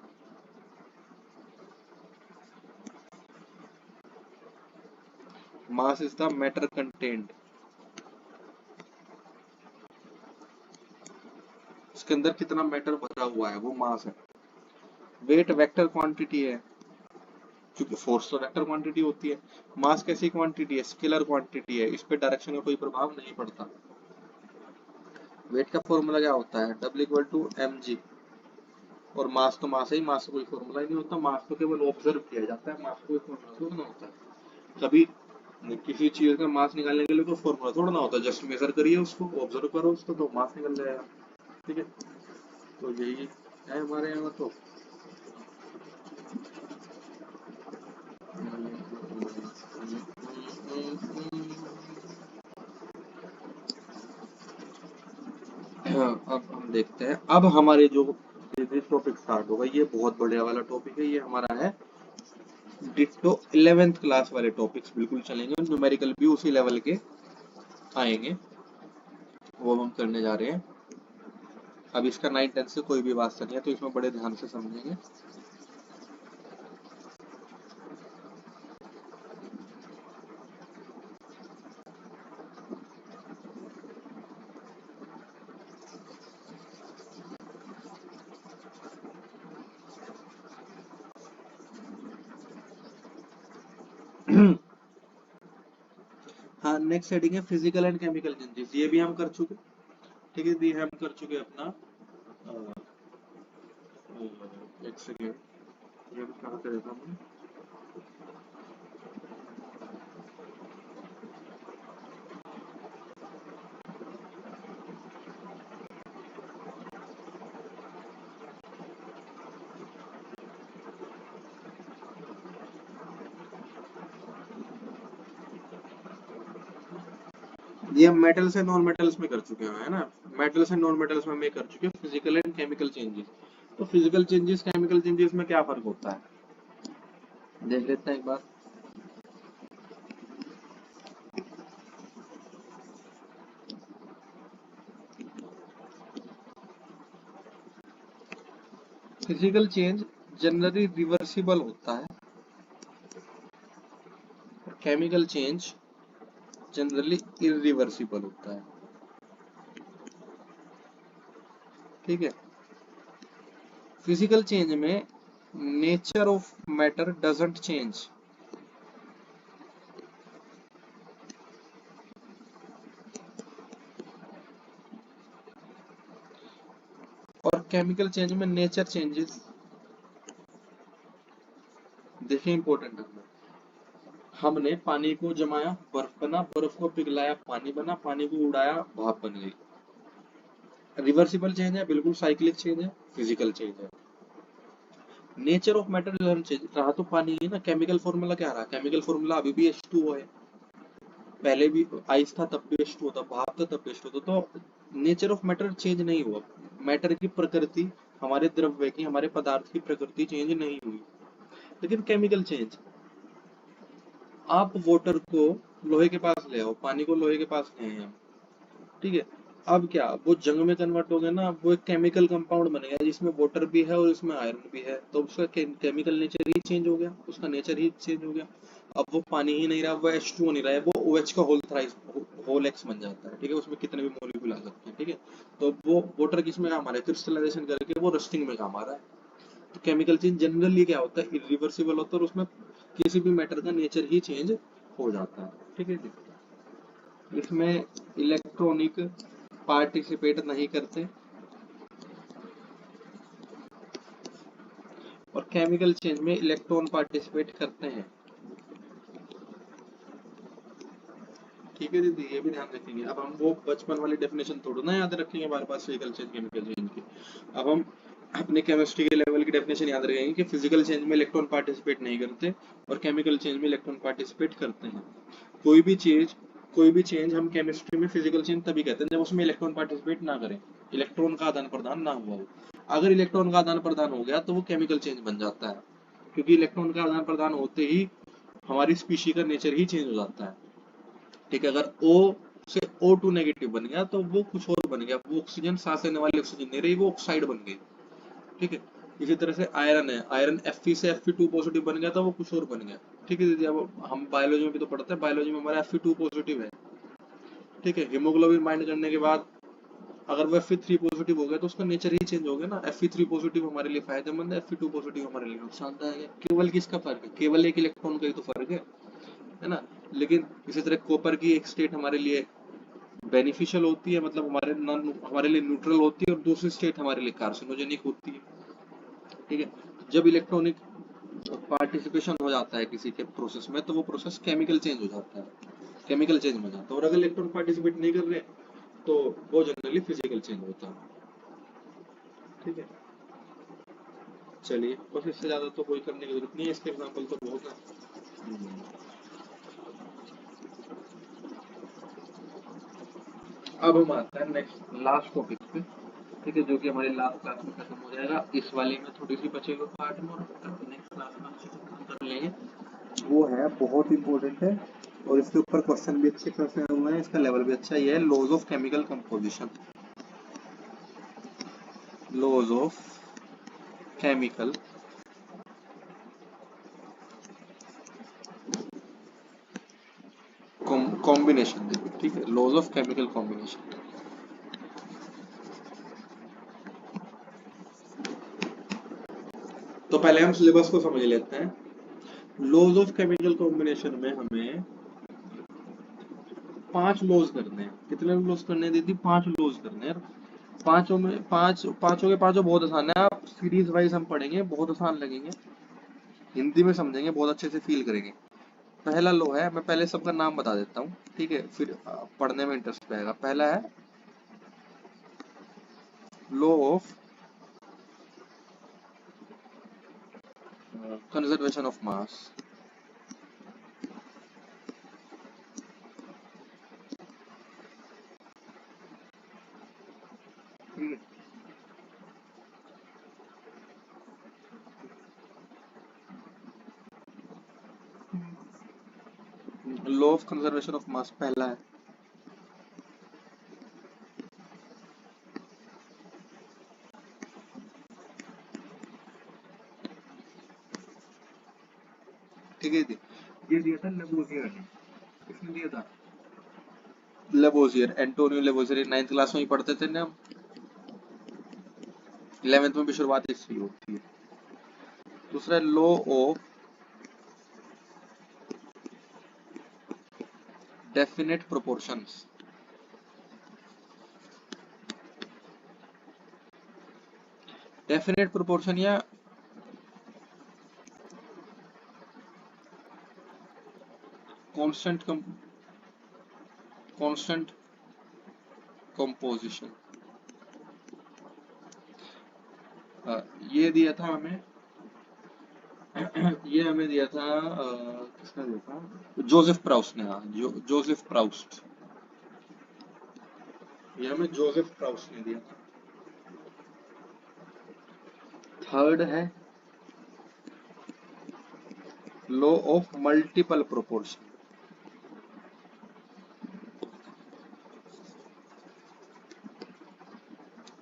Speaker 1: mass is the matter content. उसके अंदर कितना मैटर भरा हुआ है वो मास है। वेट वेक्टर क्वांटिटी है, क्योंकि फोर्स तो वेक्टर क्वांटिटी होती है। मास कैसी क्वांटिटी है? स्केलर क्वांटिटी है, इस पे डायरेक्शन का कोई प्रभाव नहीं पड़ता। वेट का फॉर्मूला क्या होता है? W equal to M G. और मास तो मास है ही, मास का कोई फॉर्मूला ही नहीं होता। मास तो केवल ऑब्जर्व किया जाता है, मास का कोई फॉर्मूला थोड़ा ना होता है। कभी किसी चीज का मास निकालने के लिए कोई फॉर्मूला थोड़ा ना होता है, जस्ट मेजर करिए उसको, ऑब्जर्व करो उसको, तो मास निकल जाएगा। ठीक है, तो यही है हमारे यहाँ तो। अब हम देखते हैं, अब हमारे जो टॉपिक स्टार्ट होगा, ये बहुत बढ़िया वाला टॉपिक है। ये हमारा है डिट्टो 11th क्लास वाले टॉपिक्स बिल्कुल चलेंगे, न्यूमेरिकल भी उसी लेवल के आएंगे, वो हम करने जा रहे हैं। अब इसका 9-10 से कोई भी वास्ता नहीं है, तो इसमें बड़े ध्यान से समझेंगे। हाँ, नेक्स्ट हेडिंग है फिजिकल एंड केमिकल चेंजेस, ये भी हम कर चुके। ठीक है, ये हम कर चुके अपना। एक सेकेंड, ये हम कहाँ पे रहता हूँ? ये हम मेटल्स एंड नॉन मेटल्स में कर चुके हैं, है ना। मेटल्स एंड नॉन मेटल्स में हम ये कर चुके हैं फिजिकल एंड केमिकल चेंजेस। तो फिजिकल चेंजेस केमिकल चेंजेस में क्या फर्क होता है, देख लेते हैं एक बार। फिजिकल चेंज जनरली रिवर्सिबल होता है, और केमिकल चेंज जनरली इरिवर्सिबल होता है। ठीक है, फिजिकल चेंज में nature of matter doesn't change, और केमिकल चेंज में नेचर चेंजेस। देखिए इंपॉर्टेंट है, हमने पानी को जमाया, बर्फ बना, बर्फ को पिघलाया, पानी बना, पानी को उड़ाया, भाप बन गई। रिवर्सिबल चेंज है, बिल्कुल साइक्लिक चेंज है, फिजिकल चेंज है। नेचर ऑफ मैटर चेंज रहा तो पानी है ना। केमिकल फॉर्मूला क्या रहा? केमिकल फॉर्मूला अभी भी H2O है, पहले भी आइस था तब भी H2O था, भाप था तब भी H2O था। तो नेचर ऑफ मैटर चेंज नहीं हुआ, मैटर की प्रकृति, हमारे द्रव्य की, हमारे पदार्थ की प्रकृति चेंज नहीं हुई। लेकिन केमिकल चेंज, आप वाटर को लोहे के पास ले आओ, पानी को लोहे के पास ले आए, ठीक है, अब क्या वो जंग में कन्वर्ट हो गया ना, वो एक केमिकल कंपाउंड बन गया जिसमें वाटर भी है और इसमें आयरन भी है, तो उसका केमिकल नेचर ही चेंज हो गया, उसका नेचर ही चेंज हो गया। अब वो पानी ही नहीं रहा, वो H2O नहीं रहा है, वो OH का होल एक्स बन जाता है, ठीक है, उसमें कितने भी मॉलिक्यूल आ सकते हैं, ठीक है। तो वो वाटर किस में काम आ रहा है, क्रिस्टलाइजेशन करके वो रस्टिंग में काम आ रहा है। तो केमिकल चेंज जनरली क्या होता है, इरिवर्सिबल होता है, और उसमें किसी भी मैटर का नेचर ही चेंज हो जाता है, ठीक है जी। इसमें इलेक्ट्रॉनिक पार्टिसिपेट नहीं करते, और केमिकल चेंज में इलेक्ट्रॉन पार्टिसिपेट करते हैं, ठीक है दीदी, ये भी ध्यान रखेंगे। अब हम वो बचपन वाली डेफिनेशन थोड़ा ना याद रखेंगे हमारे पास फिजिकल चेंज केमिकल चेंज की। अब हम अपने केमिस्ट्री के लेवल की डेफिनेशन याद रखेंगे कि फिजिकल चेंज में इलेक्ट्रॉन पार्टिसिपेट नहीं करते और केमिकल चेंज में इलेक्ट्रॉन पार्टिसिपेट करते हैं। कोई भी चीज कोई भी चेंज हम केमिस्ट्री में फिजिकल चेंज तभी कहते हैं जब उसमें इलेक्ट्रॉन पार्टिसिपेट ना करें, इलेक्ट्रॉन का आदान प्रदान ना हुआ हो। अगर इलेक्ट्रॉन का आदान प्रदान हो गया तो वो केमिकल चेंज बन जाता है, क्योंकि इलेक्ट्रॉन का आदान प्रदान होते ही हमारी स्पीशी का नेचर ही चेंज हो जाता है, ठीक है। अगर O से O2 नेगेटिव बन गया तो वो कुछ और बन गया, वो ऑक्सीजन सांस लेने वाली ऑक्सीजन नहीं रही, वो ऑक्साइड बन गई, ठीक है। इसी तरह से आयरन है, आयरन Fe से Fe2 पॉजिटिव बन गया तो वो कुछ और बन गया, ठीक है दीदी। अब हम बायोलॉजी में भी तो पढ़ते हैं, बायोलॉजी में हमारा Fe2 पॉजिटिव है, ठीक है। हीमोग्लोबिन बाइंड करने के बाद अगर वो Fe3 पॉजिटिव हो गया तो उसका नेचर ही चेंज हो गया ना। Fe3 पॉजिटिव हमारे लिए फायदेमंद है, Fe2 पॉजिटिव हमारे लिए नुकसानदायक है। केवल किसका फर्क है, केवल एक इलेक्ट्रॉन का ही तो फर्क है ना। लेकिन इसी तरह कॉपर की एक स्टेट हमारे लिए बेनिफिशियल होती है, मतलब हमारे लिए न्यूट्रल होती है, और दूसरी स्टेट हमारे लिए कार्सिनोजेनिक होती है, ठीक है। जब इलेक्ट्रॉनिक पार्टिसिपेशन हो जाता है किसी के प्रोसेस में तो वो प्रोसेस केमिकल चेंज हो जाता है, केमिकल चेंज हो जाता है। और अगर इलेक्ट्रॉन पार्टिसिपेट नहीं कर रहे तो वो जनरली फिजिकल चेंज होता है, ठीक है। चलिए, बस इससे ज्यादा तो कोई करने की जरूरत नहीं है, इसके एग्जाम्पल तो बहुत है। अब हम आते हैं नेक्स्ट लास्ट टॉपिक पे, ठीक है, जो कि हमारी लास्ट क्लास में खत्म हो जाएगा। इस वाली में थोड़ी सी बची हुई पार्ट में, और नेक्स्ट क्लास में खत्म कर लेंगे। वो है बहुत इंपॉर्टेंट है, और इसके ऊपर क्वेश्चन भी अच्छे खासे हुए हैं, इसका लेवल भी अच्छा ही है। Laws of chemical composition, laws of chemical combination, देखो ठीक है, लॉज ऑफ केमिकल कॉम्बिनेशन। तो पहले हम सिलेबस को समझ लेते हैं। लॉज ऑफ केमिकल कॉम्बिनेशन में हमें 5 लॉज करने हैं। कितने लॉज करने हैं दीदी, 5 लॉज करने हैं। पांचों में पांचों के पांचों बहुत आसान है, आप सीरीज वाइज हम पढ़ेंगे, बहुत आसान लगेंगे, हिंदी में समझेंगे, बहुत अच्छे से फील करेंगे। पहला लॉ है, मैं पहले सबका नाम बता देता हूँ, ठीक है, फिर पढ़ने में इंटरेस्ट आएगा। पहला है law of conservation of mass. Law of conservation of mass पहला है। ठीक है जी, ये दिया था लेबोजियर ने। किसने दिया था, Lavoisier, Antonio Lavoisier. 9th class में ही पढ़ते थे ना हम, 11th में भी शुरुआत इससे ही होती है। दूसरा law of definite proportions. Definite proportion या कांस्टेंट कांस्टेंट कंपोजिशन, ये दिया था हमें ये हमें दिया था किसने दिया था, जोसेफ प्राउस्ट ने। हाँ, जोसेफ प्राउस्ट, ये हमें जोसेफ प्राउस्ट ने दिया था। थर्ड है लॉ ऑफ मल्टीपल प्रोपोर्शन,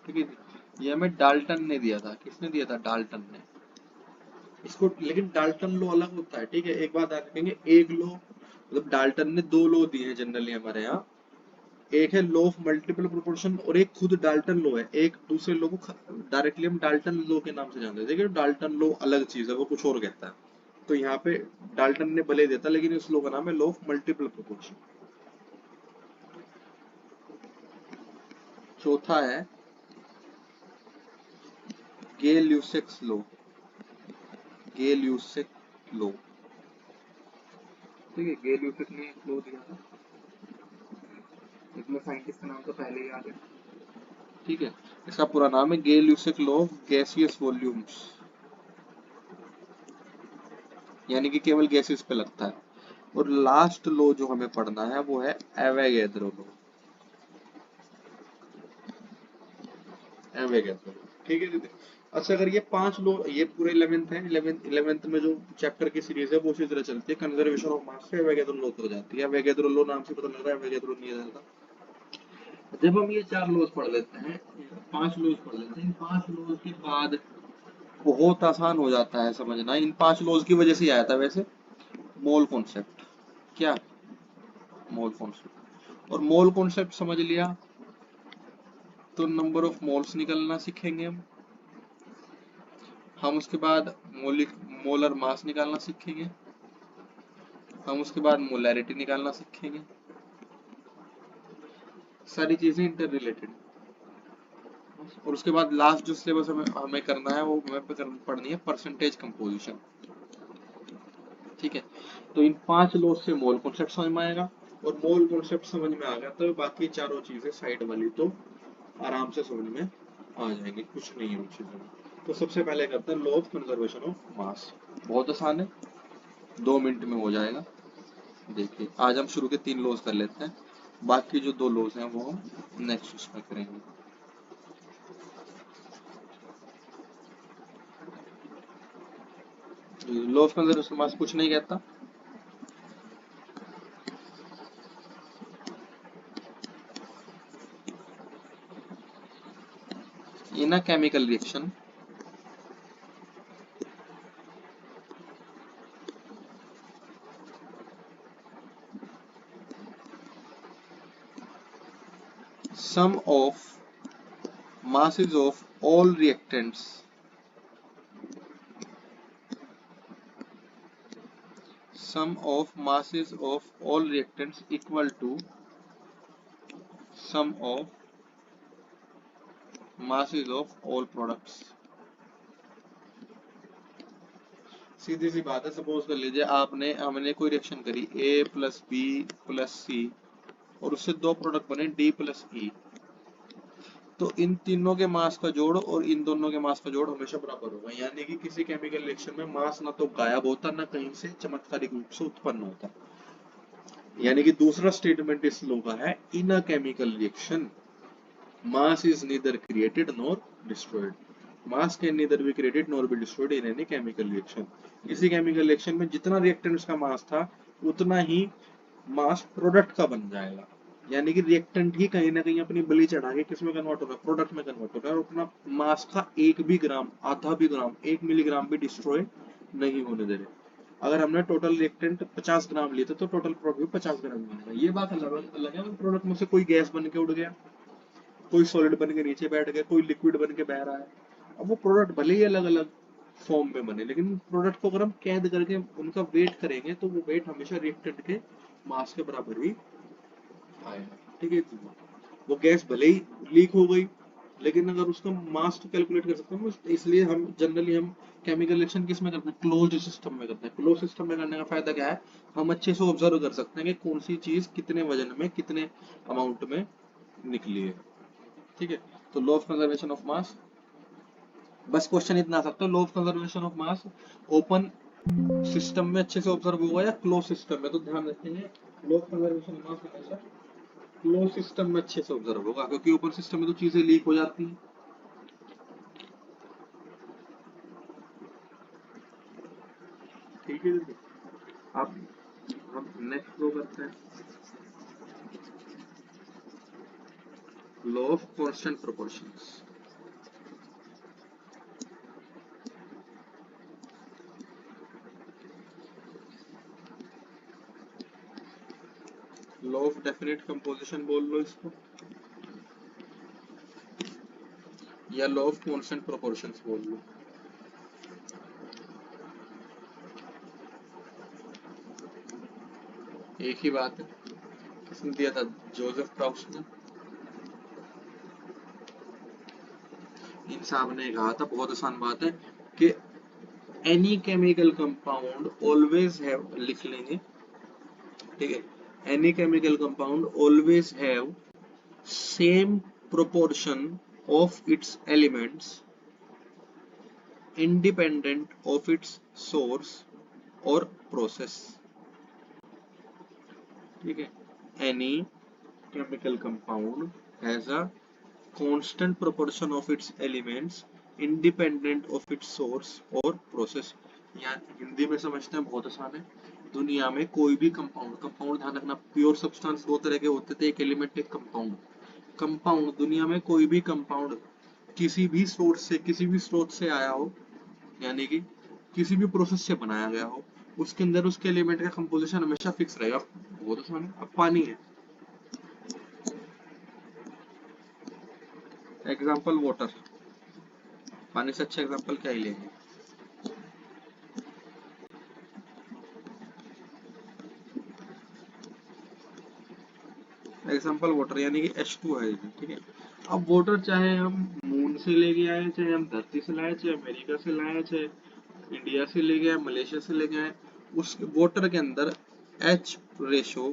Speaker 1: ठीक है। ये हमें डाल्टन ने दिया था। किसने दिया था, डाल्टन ने। इसको लेकिन डाल्टन लॉ अलग होता है, ठीक है। एक बात याद रखेंगे, एक लॉ मतलब डाल्टन ने 2 लॉ दिए हैं जनरली हमारे यहाँ। एक है लॉ ऑफ मल्टीपल प्रोपोर्शन और एक खुद डाल्टन लॉ है। एक दूसरे लॉ को डायरेक्टली हम डाल्टन लॉ के नाम से जानते हैं। देखिए डाल्टन लॉ अलग चीज है, वो कुछ और कहता है। तो यहाँ पे डाल्टन ने भले देता, लेकिन इस लॉ का नाम है लॉ ऑफ मल्टीपल प्रोपोर्शन। चौथा है गे ल्यूसेक्स लॉ। गे ल्यूसेक लॉ, ठीक है। गे ल्यूसेक ने लॉ दिया था, इसमें साइंटिस्ट का नाम तो पहले ही आ गया, ठीक है। इसका पूरा नाम है गे ल्यूसेक लॉ ऑफ गैसियस वॉल्यूम्स, यानी कि केवल गैसेस पे लगता है। और लास्ट लॉ जो हमें पढ़ना है वो है एवोगैड्रो लॉ। एवोगैड्रो, ठीक है दीदी। अच्छा, अगर ये पांच लॉ, ये पूरे 11th है, 11th में जो चैप्टर की सीरीज है वो उसी तरह चलती है। कंजर्वेशन ऑफ मास से एवोगैड्रो लॉ तक जाती है। एवोगैड्रो लॉ नाम से पता लग रहा है एवोगैड्रो नहीं जाता। जब हम ये चार लॉज पढ़ लेते हैं, पांच लॉज पढ़ लेते हैं, इन पांच लॉज के बाद बहुत आसान हो जाता है समझना। इन पांच लॉज की वजह से ही आया था वैसे मोल कॉन्सेप्ट। क्या? Mole concept. और मोल कॉन्सेप्ट समझ लिया तो नंबर ऑफ मोल्स निकलना सीखेंगे हम उसके बाद मोलिक मोलर मास निकालना सीखेंगे हम उसके बाद मोलैरिटी निकालना सीखेंगे। सारी चीजें इंटर रिलेटेड। और उसके बाद लास्ट जो सिलेबस हमें करना है वो हमें पढ़नी है परसेंटेज कंपोजिशन, ठीक है। तो इन पांच लॉ से मोल कॉन्सेप्ट समझ में आएगा, और मोल कॉन्सेप्ट समझ में आ गया तो बाकी चारों चीजें साइड वाली तो आराम से समझ में आ जाएंगी, कुछ नहीं है उन चीजों में। तो सबसे पहले करते हैं law of conservation of mass. बहुत आसान है, 2 मिनट में हो जाएगा। देखिए आज हम शुरू के 3 लॉज कर लेते हैं, बाकी जो 2 लॉज हैं वो हम नेक्स्ट उसमें करेंगे। लॉ ऑफ कंजर्वेशन मास कुछ नहीं कहता, in a chemical reaction sum of masses of all reactants sum of masses of all reactants equal to sum of masses of all products। सीधी सी बात है, सपोज कर लीजिए आपने हमने कोई रिएक्शन करी A प्लस बी प्लस सी और उससे 2 प्रोडक्ट बने D प्लस ई, तो इन तीनों के मास का जोड़ और इन दोनों के मास का जोड़ हमेशा बराबर होगा। यानी कि किसी केमिकल रिएक्शन में मास ना तो गायब होता ना कहीं से चमत्कारिक रूप से उत्पन्न होता। यानी कि दूसरा स्टेटमेंट इस लॉ का है, in a chemical reaction mass is neither created nor destroyed. Mass can neither be created nor be destroyed in any chemical reaction. इसी केमिकल रिएक्शन में जितना रिएक्टेंट्स का मास था उतना ही मास प्रोडक्ट का बन जाएगा। यानी कि रिएक्टेंट ही कहीं ना कहीं अपनी बलि चढ़ा के किसमें कन्वर्ट होगा, प्रोडक्ट में कन्वर्ट होगा, और अपना मास का एक भी ग्राम, आधा भी ग्राम, 1 मिलीग्राम भी डिस्ट्रॉय नहीं होने दे रहे। अगर हमने टोटल रिएक्टेंट 50 ग्राम लिए थे तो टोटल प्रोडक्ट भी 50 ग्राम बनेगा। ये बात अलग है, प्रोडक्ट में से कोई गैस बन के उड़ गया, कोई सॉलिड बन के नीचे बैठ गया, कोई लिक्विड बन के बह रहा है। अब वो प्रोडक्ट भले ही अलग अलग फॉर्म में बने, लेकिन प्रोडक्ट को अगर हम कैद करके उनका वेट करेंगे तो वो वेट हमेशा रिएक्टेंट के मास के बराबर ही आएगा, ठीक है। वो गैस भले ही लीक हो गई, लेकिन अगर उसका मास तो कैलकुलेट कर सकते हैं, इसलिए हम जनरली हम केमिकल रिएक्शन किस में करते हैं, क्लोज सिस्टम में करते हैं। क्लोज सिस्टम में करने का फायदा क्या है, हम अच्छे से ऑब्जर्व कर सकते हैं कि कौन सी चीज कितने वजन में कितने अमाउंट में निकली है, ठीक है। तो law of conservation of mass, बस क्वेश्चन इतना आ सकता है, law of conservation of mass open system में अच्छे से ऑब्जर्व होगा या क्लोज सिस्टम में। तो ध्यान रखेंगे law of conservation of mass हमेशा क्लोज सिस्टम में अच्छे से ऑब्जर्व होगा, क्योंकि ओपन सिस्टम में तो चीजें लीक हो जाती हैं। ठीक है दीदी, अब हम नेक्स्ट लो करते हैं, law of constant proportions. Law of definite composition बोल लो इसको, या लॉ ऑफ कांस्टेंट प्रोपोर्शंस बोल लो। एक ही बात है। किसने दिया था? जोसेफ क्राउच ने। इन साहब ने कहा था, बहुत आसान बात है, कि any chemical compound always have, लिख लेंगे, ठीक है, any chemical compound always have same proportion of its elements independent of its source or process, ठीक है, any chemical compound has a constant proportion of its elements independent of its source or process। यहाँ हिंदी में समझते हैं, बहुत आसान है। दुनिया में कोई भी कंपाउंड, कंपाउंड ध्यान रखना, प्योर सब्सटेंस दो तरह के होते थे, एक एलिमेंट एक कंपाउंड। कंपाउंड, दुनिया में कोई भी कंपाउंड किसी भी सोर्स से, किसी भी स्रोत से आया हो, यानी कि किसी भी प्रोसेस से बनाया गया हो, उसके अंदर उसके एलिमेंट का कंपोजिशन हमेशा फिक्स रहेगा। बहुत आसान है। अब पानी है, एग्जाम्पल वाटर, पानी से अच्छा एग्जाम्पल क्या ही लेंगे। एग्जाम्पल वाटर, यानी कि H2 है, ठीक है। अब वाटर चाहे हम मून से लेके आए, चाहे हम धरती से लाए, चाहे अमेरिका से लाए, चाहे इंडिया से ले गए, मलेशिया से ले गए, उस वाटर के अंदर H रेशो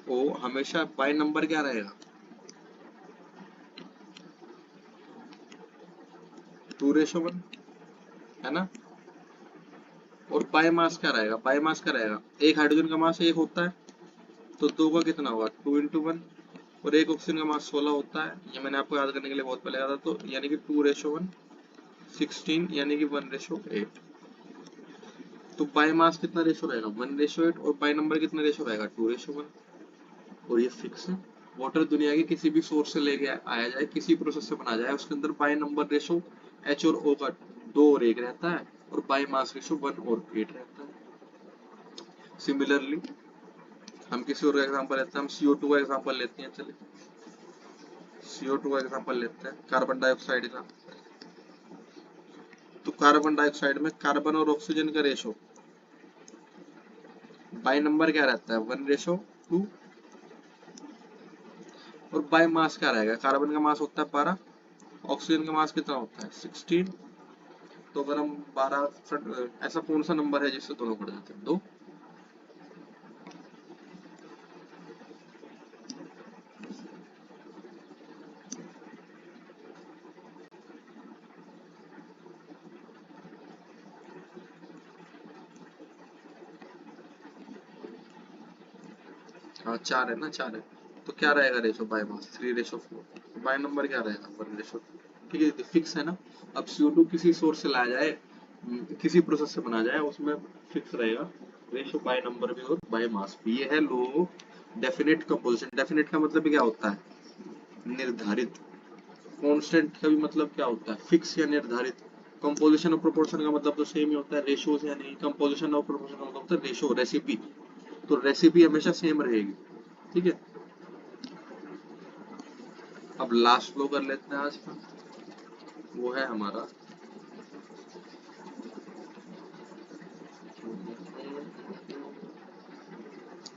Speaker 1: ओ हमेशा बाय नंबर क्या रहेगा? 2:1 है ना। और बाय मास क्या रहेगा? बाय मास क्या रहेगा? एक हाइड्रोजन का मास 1 होता है, तो 2 का कितना होगा? 2 × 1। और एक ऑक्सीजन का मास 16 होता है, ये मैंने आपको याद करने के लिए बहुत पहले कहा था, तो यानी कि 2:1 16, यानी कि 1:8। तो बाय मास कितना रेशो रहेगा? 1:8। और बाय नंबर कितना रेशो रहेगा? 2:1। और ये फिक्स है। वाटर दुनिया के किसी भी सोर्स से लेके आया जाए, किसी प्रोसेस से बना जाए, उसके अंदर बाय नंबर रेशो H और O का 2 और 1 रहता है, और बाय मास रेशो 1 और 8 रहता है। सिमिलरली हम किसी और का एग्जांपल लेते हैं, हम CO2 का एग्जांपल लेते हैं, चले CO2 का एग्जांपल लेते हैं, कार्बन डाइऑक्साइड का। तो कार्बन डाइऑक्साइड में कार्बन और ऑक्सीजन का रेशो बाय नंबर क्या रहता है? 1:2। और बाय मास क्या रहेगा? कार्बन का मास होता है 12, ऑक्सीजन का मास कितना होता है? 16। तो अगर हम 12, ऐसा कौन सा नंबर है जिससे दोनों बढ़ जाते हैं? 2। हाँ 4 है ना, 4 है। तो क्या रहेगा ratio by mass? 3:4। By number क्या रहेगा? 1:2। ठीक है, फिक्स है ना। अब CO2 किसी सोर्स से लाया जाए, किसी प्रोसेस से बना जाए, उसमें फिक्स रहेगा रेशो, बाय नंबर भी और बाय मास भी। ये है लो डेफिनेट कंपोजिशन। डेफिनेट का मतलब क्या होता है? निर्धारित। कांस्टेंट का भी मतलब क्या होता है? फिक्स या निर्धारित। कंपोजिशन और प्रोपोर्शन का मतलब तो सेम ही होता है, रेशो से, यानी कंपोजिशन और प्रोपोर्शन का मतलब होता है रेशो, रेसिपी। तो रेसिपी हमेशा सेम रहेगी, ठीक है। अब लास्ट फ्लो कर लेते हैं आज का, वो है हमारा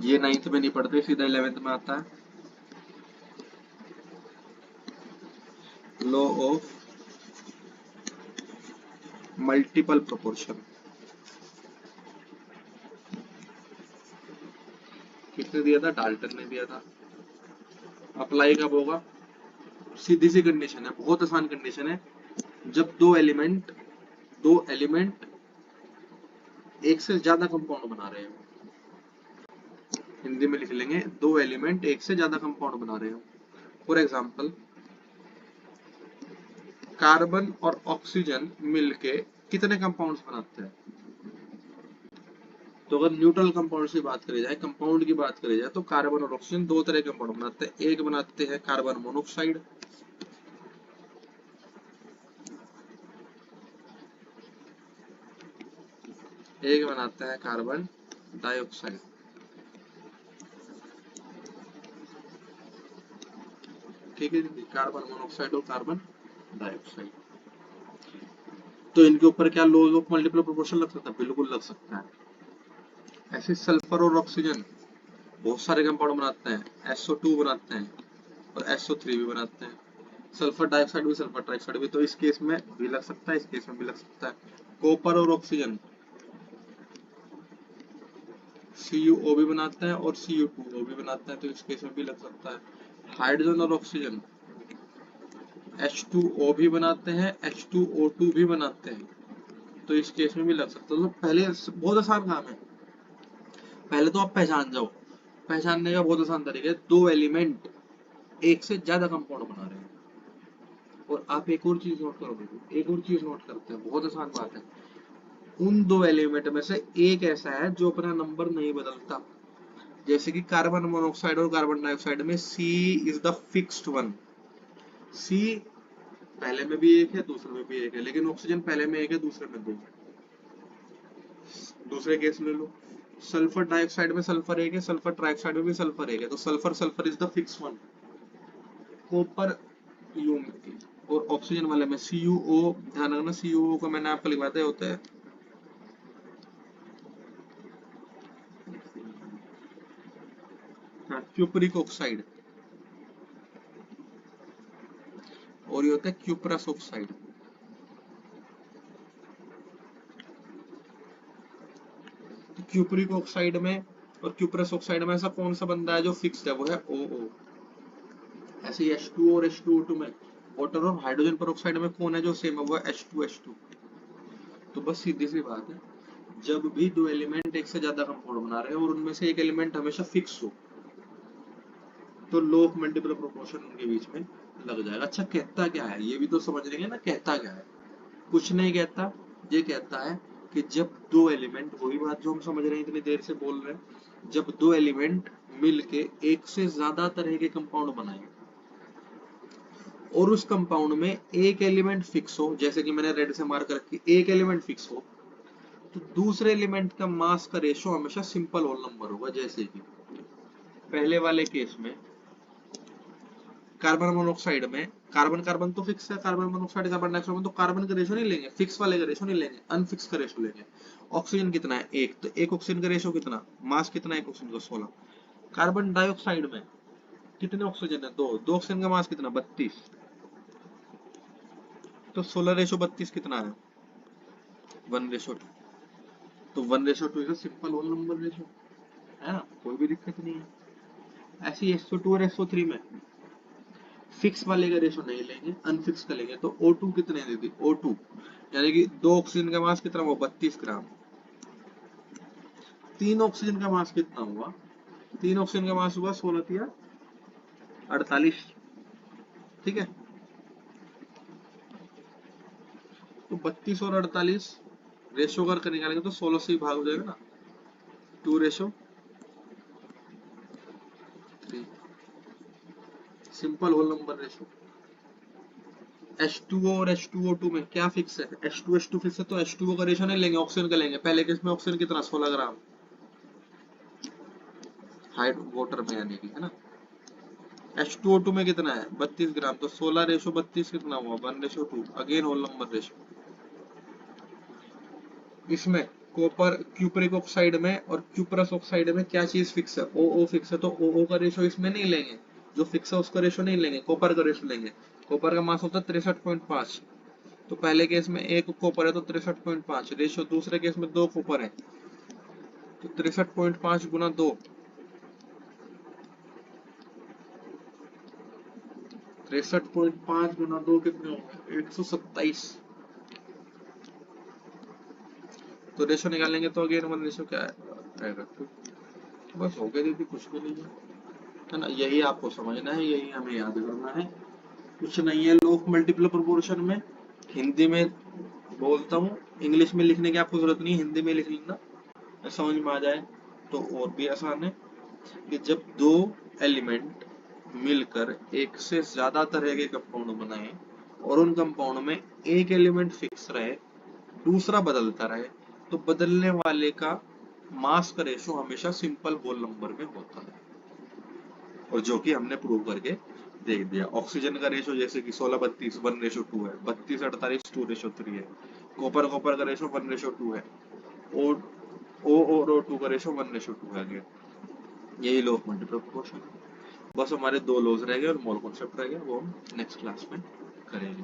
Speaker 1: ये 9th में नहीं पढ़ते, सीधा 11th में आता है, लॉ ऑफ मल्टीपल प्रोपोर्शन। किसने दिया था? डाल्टन ने दिया था। अप्लाई कब होगा? सीधी सी कंडीशन है, बहुत आसान कंडीशन है। जब दो एलिमेंट एक से ज्यादा कंपाउंड बना रहे हो, हिंदी में लिख लेंगे, दो एलिमेंट एक से ज्यादा कंपाउंड बना रहे हो। फॉर एग्जाम्पल, कार्बन और ऑक्सीजन मिलके कितने कंपाउंड्स बनाते हैं? तो अगर न्यूट्रल कंपाउंड की बात करी जाए, कंपाउंड की बात करी जाए, तो कार्बन और ऑक्सीजन दो तरह के कंपाउंड बनाते हैं। एक बनाते हैं कार्बन मोनोऑक्साइड, एक बनाते हैं कार्बन डाइऑक्साइड। ठीक है दीदी, कार्बन मोनोऑक्साइड और कार्बन डाइऑक्साइड। तो इनके ऊपर क्या लॉज ऑफ मल्टीपल प्रोपोर्शन लग सकता है? बिल्कुल लग सकता है। ऐसे सल्फर और ऑक्सीजन बहुत सारे कंपाउंड बनाते हैं, SO2 बनाते हैं और SO3 भी बनाते हैं। सल्फर डाइऑक्साइड भी, सल्फर ट्राइऑक्साइड भी, तो इस केस में भी लग सकता है, इस केस में भी लग सकता है। कॉपर और ऑक्सीजन CuO भी बनाते हैं और Cu2O भी बनाते हैं, तो इस केस में भी लग सकता है। हाइड्रोजन और ऑक्सीजन H2O भी बनाते हैं, H2O2 भी बनाते हैं, तो इस केस में भी लग सकता है। तो पहले बहुत आसान काम है, पहले तो आप पहचान जाओ। पहचानने का बहुत आसान तरीका है, दो एलिमेंट एक से ज्यादा कंपाउंड बना रहे हैं। और आप एक और चीज नोट करोगे, एक और चीज नोट करते हैं, बहुत आसान बात है। उन दो एलिमेंट में से एक ऐसा है जो अपना नंबर नहीं बदलता, जैसे कि कार्बन मोनोऑक्साइड और कार्बन डाइऑक्साइड में C is the fixed one. C पहले में भी एक है, दूसरे में भी एक है, लेकिन ऑक्सीजन पहले में एक है, दूसरे में दो है। दूसरे केस ले लो, सल्फर डाइऑक्साइड में सल्फर एक है, सल्फर ट्राइऑक्साइड में भी सल्फर एक है, तो sulphur sulphur is the fix one. Copper you और ऑक्सीजन वाले में CuO, ध्यान रखना CuO को मैंने आपको लिखवाते होता है क्यूपरिक ऑक्साइड, और ये होता है क्यूप्रस ऑक्साइड। तो क्यूपरिक ऑक्साइड में और क्यूप्रस ऑक्साइड में ऐसा कौन सा बंदा है जो फिक्स्ड है? वो है OO। ऐसे ही H2 और H2O2 में, वाटर और हाइड्रोजन पर ऑक्साइड में कौन है जो सेम है? वो है H2H2। तो बस सीधी सी बात है, जब भी दो एलिमेंट एक से ज्यादा कंपाउंड बना रहे हैं और उनमें से एक एलिमेंट हमेशा फिक्स हो, तो लॉ ऑफ मल्टीपल प्रोपोर्शन उनके बीच में लग जाएगा। अच्छा, कहता क्या है ये भी तो समझ लेंगे ना, कहता क्या है? कुछ नहीं कहता, ये कहता है कि जब दो एलिमेंट, वही बात जो हम समझ रहे हैं इतनी देर से बोल रहे हैं, जब दो एलिमेंट मिलके एक से ज्यादा तरह के कंपाउंड बनाए और उस कंपाउंड में एक एलिमेंट फिक्स हो, जैसे कि मैंने रेड से मार्क रखी, एक एलिमेंट फिक्स हो, तो दूसरे एलिमेंट का मास का रेशो हमेशा सिंपल होल नंबर होगा। जैसे कि पहले वाले केस में कार्बन मोनोऑक्साइड में कार्बन कार्बन तो फिक्स है, कार्बन मोनोऑक्साइड कार्बन डाइऑक्साइड में तो कार्बन का रेशो नहीं लेंगे, फिक्स वाले का रेशो नहीं लेंगे, अनफिक्स का रेशो लेंगे। ऑक्सीजन कितना है? एक, तो एक ऑक्सीजन का रेशो कितना, मास कितना है एक ऑक्सीजन का? 16। कार्बन डाइऑक्साइड में कितने ऑक्सीजन है? दो, दो ऑक्सीजन का मास कितना? 32। तो 16 रेशो 32 कितना है? 1:2। तो 1:2 is simple whole number ratio, है ना, कोई भी दिक्कत नहीं है। ऐसे ही SO2 और SO3 में फिक्स वाले का रेशो नहीं लेंगे, अनफिक्स का लेंगे। तो O2 कितने दे दी? O2 यानी कि दो ऑक्सीजन का मास कितना हुआ? 32 ग्राम। तीन ऑक्सीजन का मास कितना हुआ? तीन ऑक्सीजन का मास हुआ 16 48। ठीक है, तो 32 और 48 रेशो करके निकालेंगे तो 16 से ही भाग हो जाएगा ना, 2:3। Simple whole number ratio. H2O और H2O2 में क्या फिक्स है? H2H2 फिक्स है, तो H2O का रेशो नहीं लेंगे, ऑक्सीजन का लेंगे। पहले केस में ऑक्सीजन कितना? 16 ग्राम हाइड वाटर में, यानी कि, है ना। H2O2 में कितना है? 32 ग्राम, तो 16 रेशो 32 कितना हुआ? 1:2। Again whole number ratio. इसमें कॉपर क्यूपरिक ऑक्साइड में और क्यूप्रस ऑक्साइड में क्या चीज फिक्स है? OO फिक्स है, तो OO का रेशो इसमें नहीं लेंगे, जो फिक्स है उसका रेशो नहीं लेंगे, कॉपर का रेशो लेंगे। कॉपर का मास होता है 63.5, तो पहले केस में एक कॉपर है तो 63.5 रेशो, दूसरे केस में दो कॉपर है तो 63.5 गुना 2, 63.5 गुना 2 कितने होंगे? 127। तो रेशो निकालेंगे तो अगेन वन रेशो क्या आएगा? बस हो गया दीदी, कुछ भी नहीं है ना। यही आपको समझना है, यही हमें याद करना है, कुछ नहीं है। लॉ ऑफ मल्टीपल प्रोपोर्शन में हिंदी में बोलता हूँ, इंग्लिश में लिखने की आपको जरूरत नहीं, हिंदी में लिख लेना, समझ में आ जाए तो और भी आसान है। कि जब दो एलिमेंट मिलकर एक से ज्यादा तरह के कंपाउंड बनाए और उन कंपाउंड में एक एलिमेंट फिक्स रहे, दूसरा बदलता रहे, तो बदलने वाले का मास का रेशो हमेशा सिंपल होल नंबर में होता है, और जो कि हमने प्रूव करके देख दिया। ऑक्सीजन का रेशो जैसे कि 16-32 1:2 है, 32-48 2:3 है। कॉपर कॉपर का रेशो 1:2 है। ओ ओ और O2 का रेशो 1:2 है। अगेन यही लॉ ऑफ मल्टीपल प्रोपोर्शन है। बस हमारे दो लॉज रह गए और मोल कॉन्सेप्ट रह गया, वो हम नेक्स्ट क्लास में करेंगे।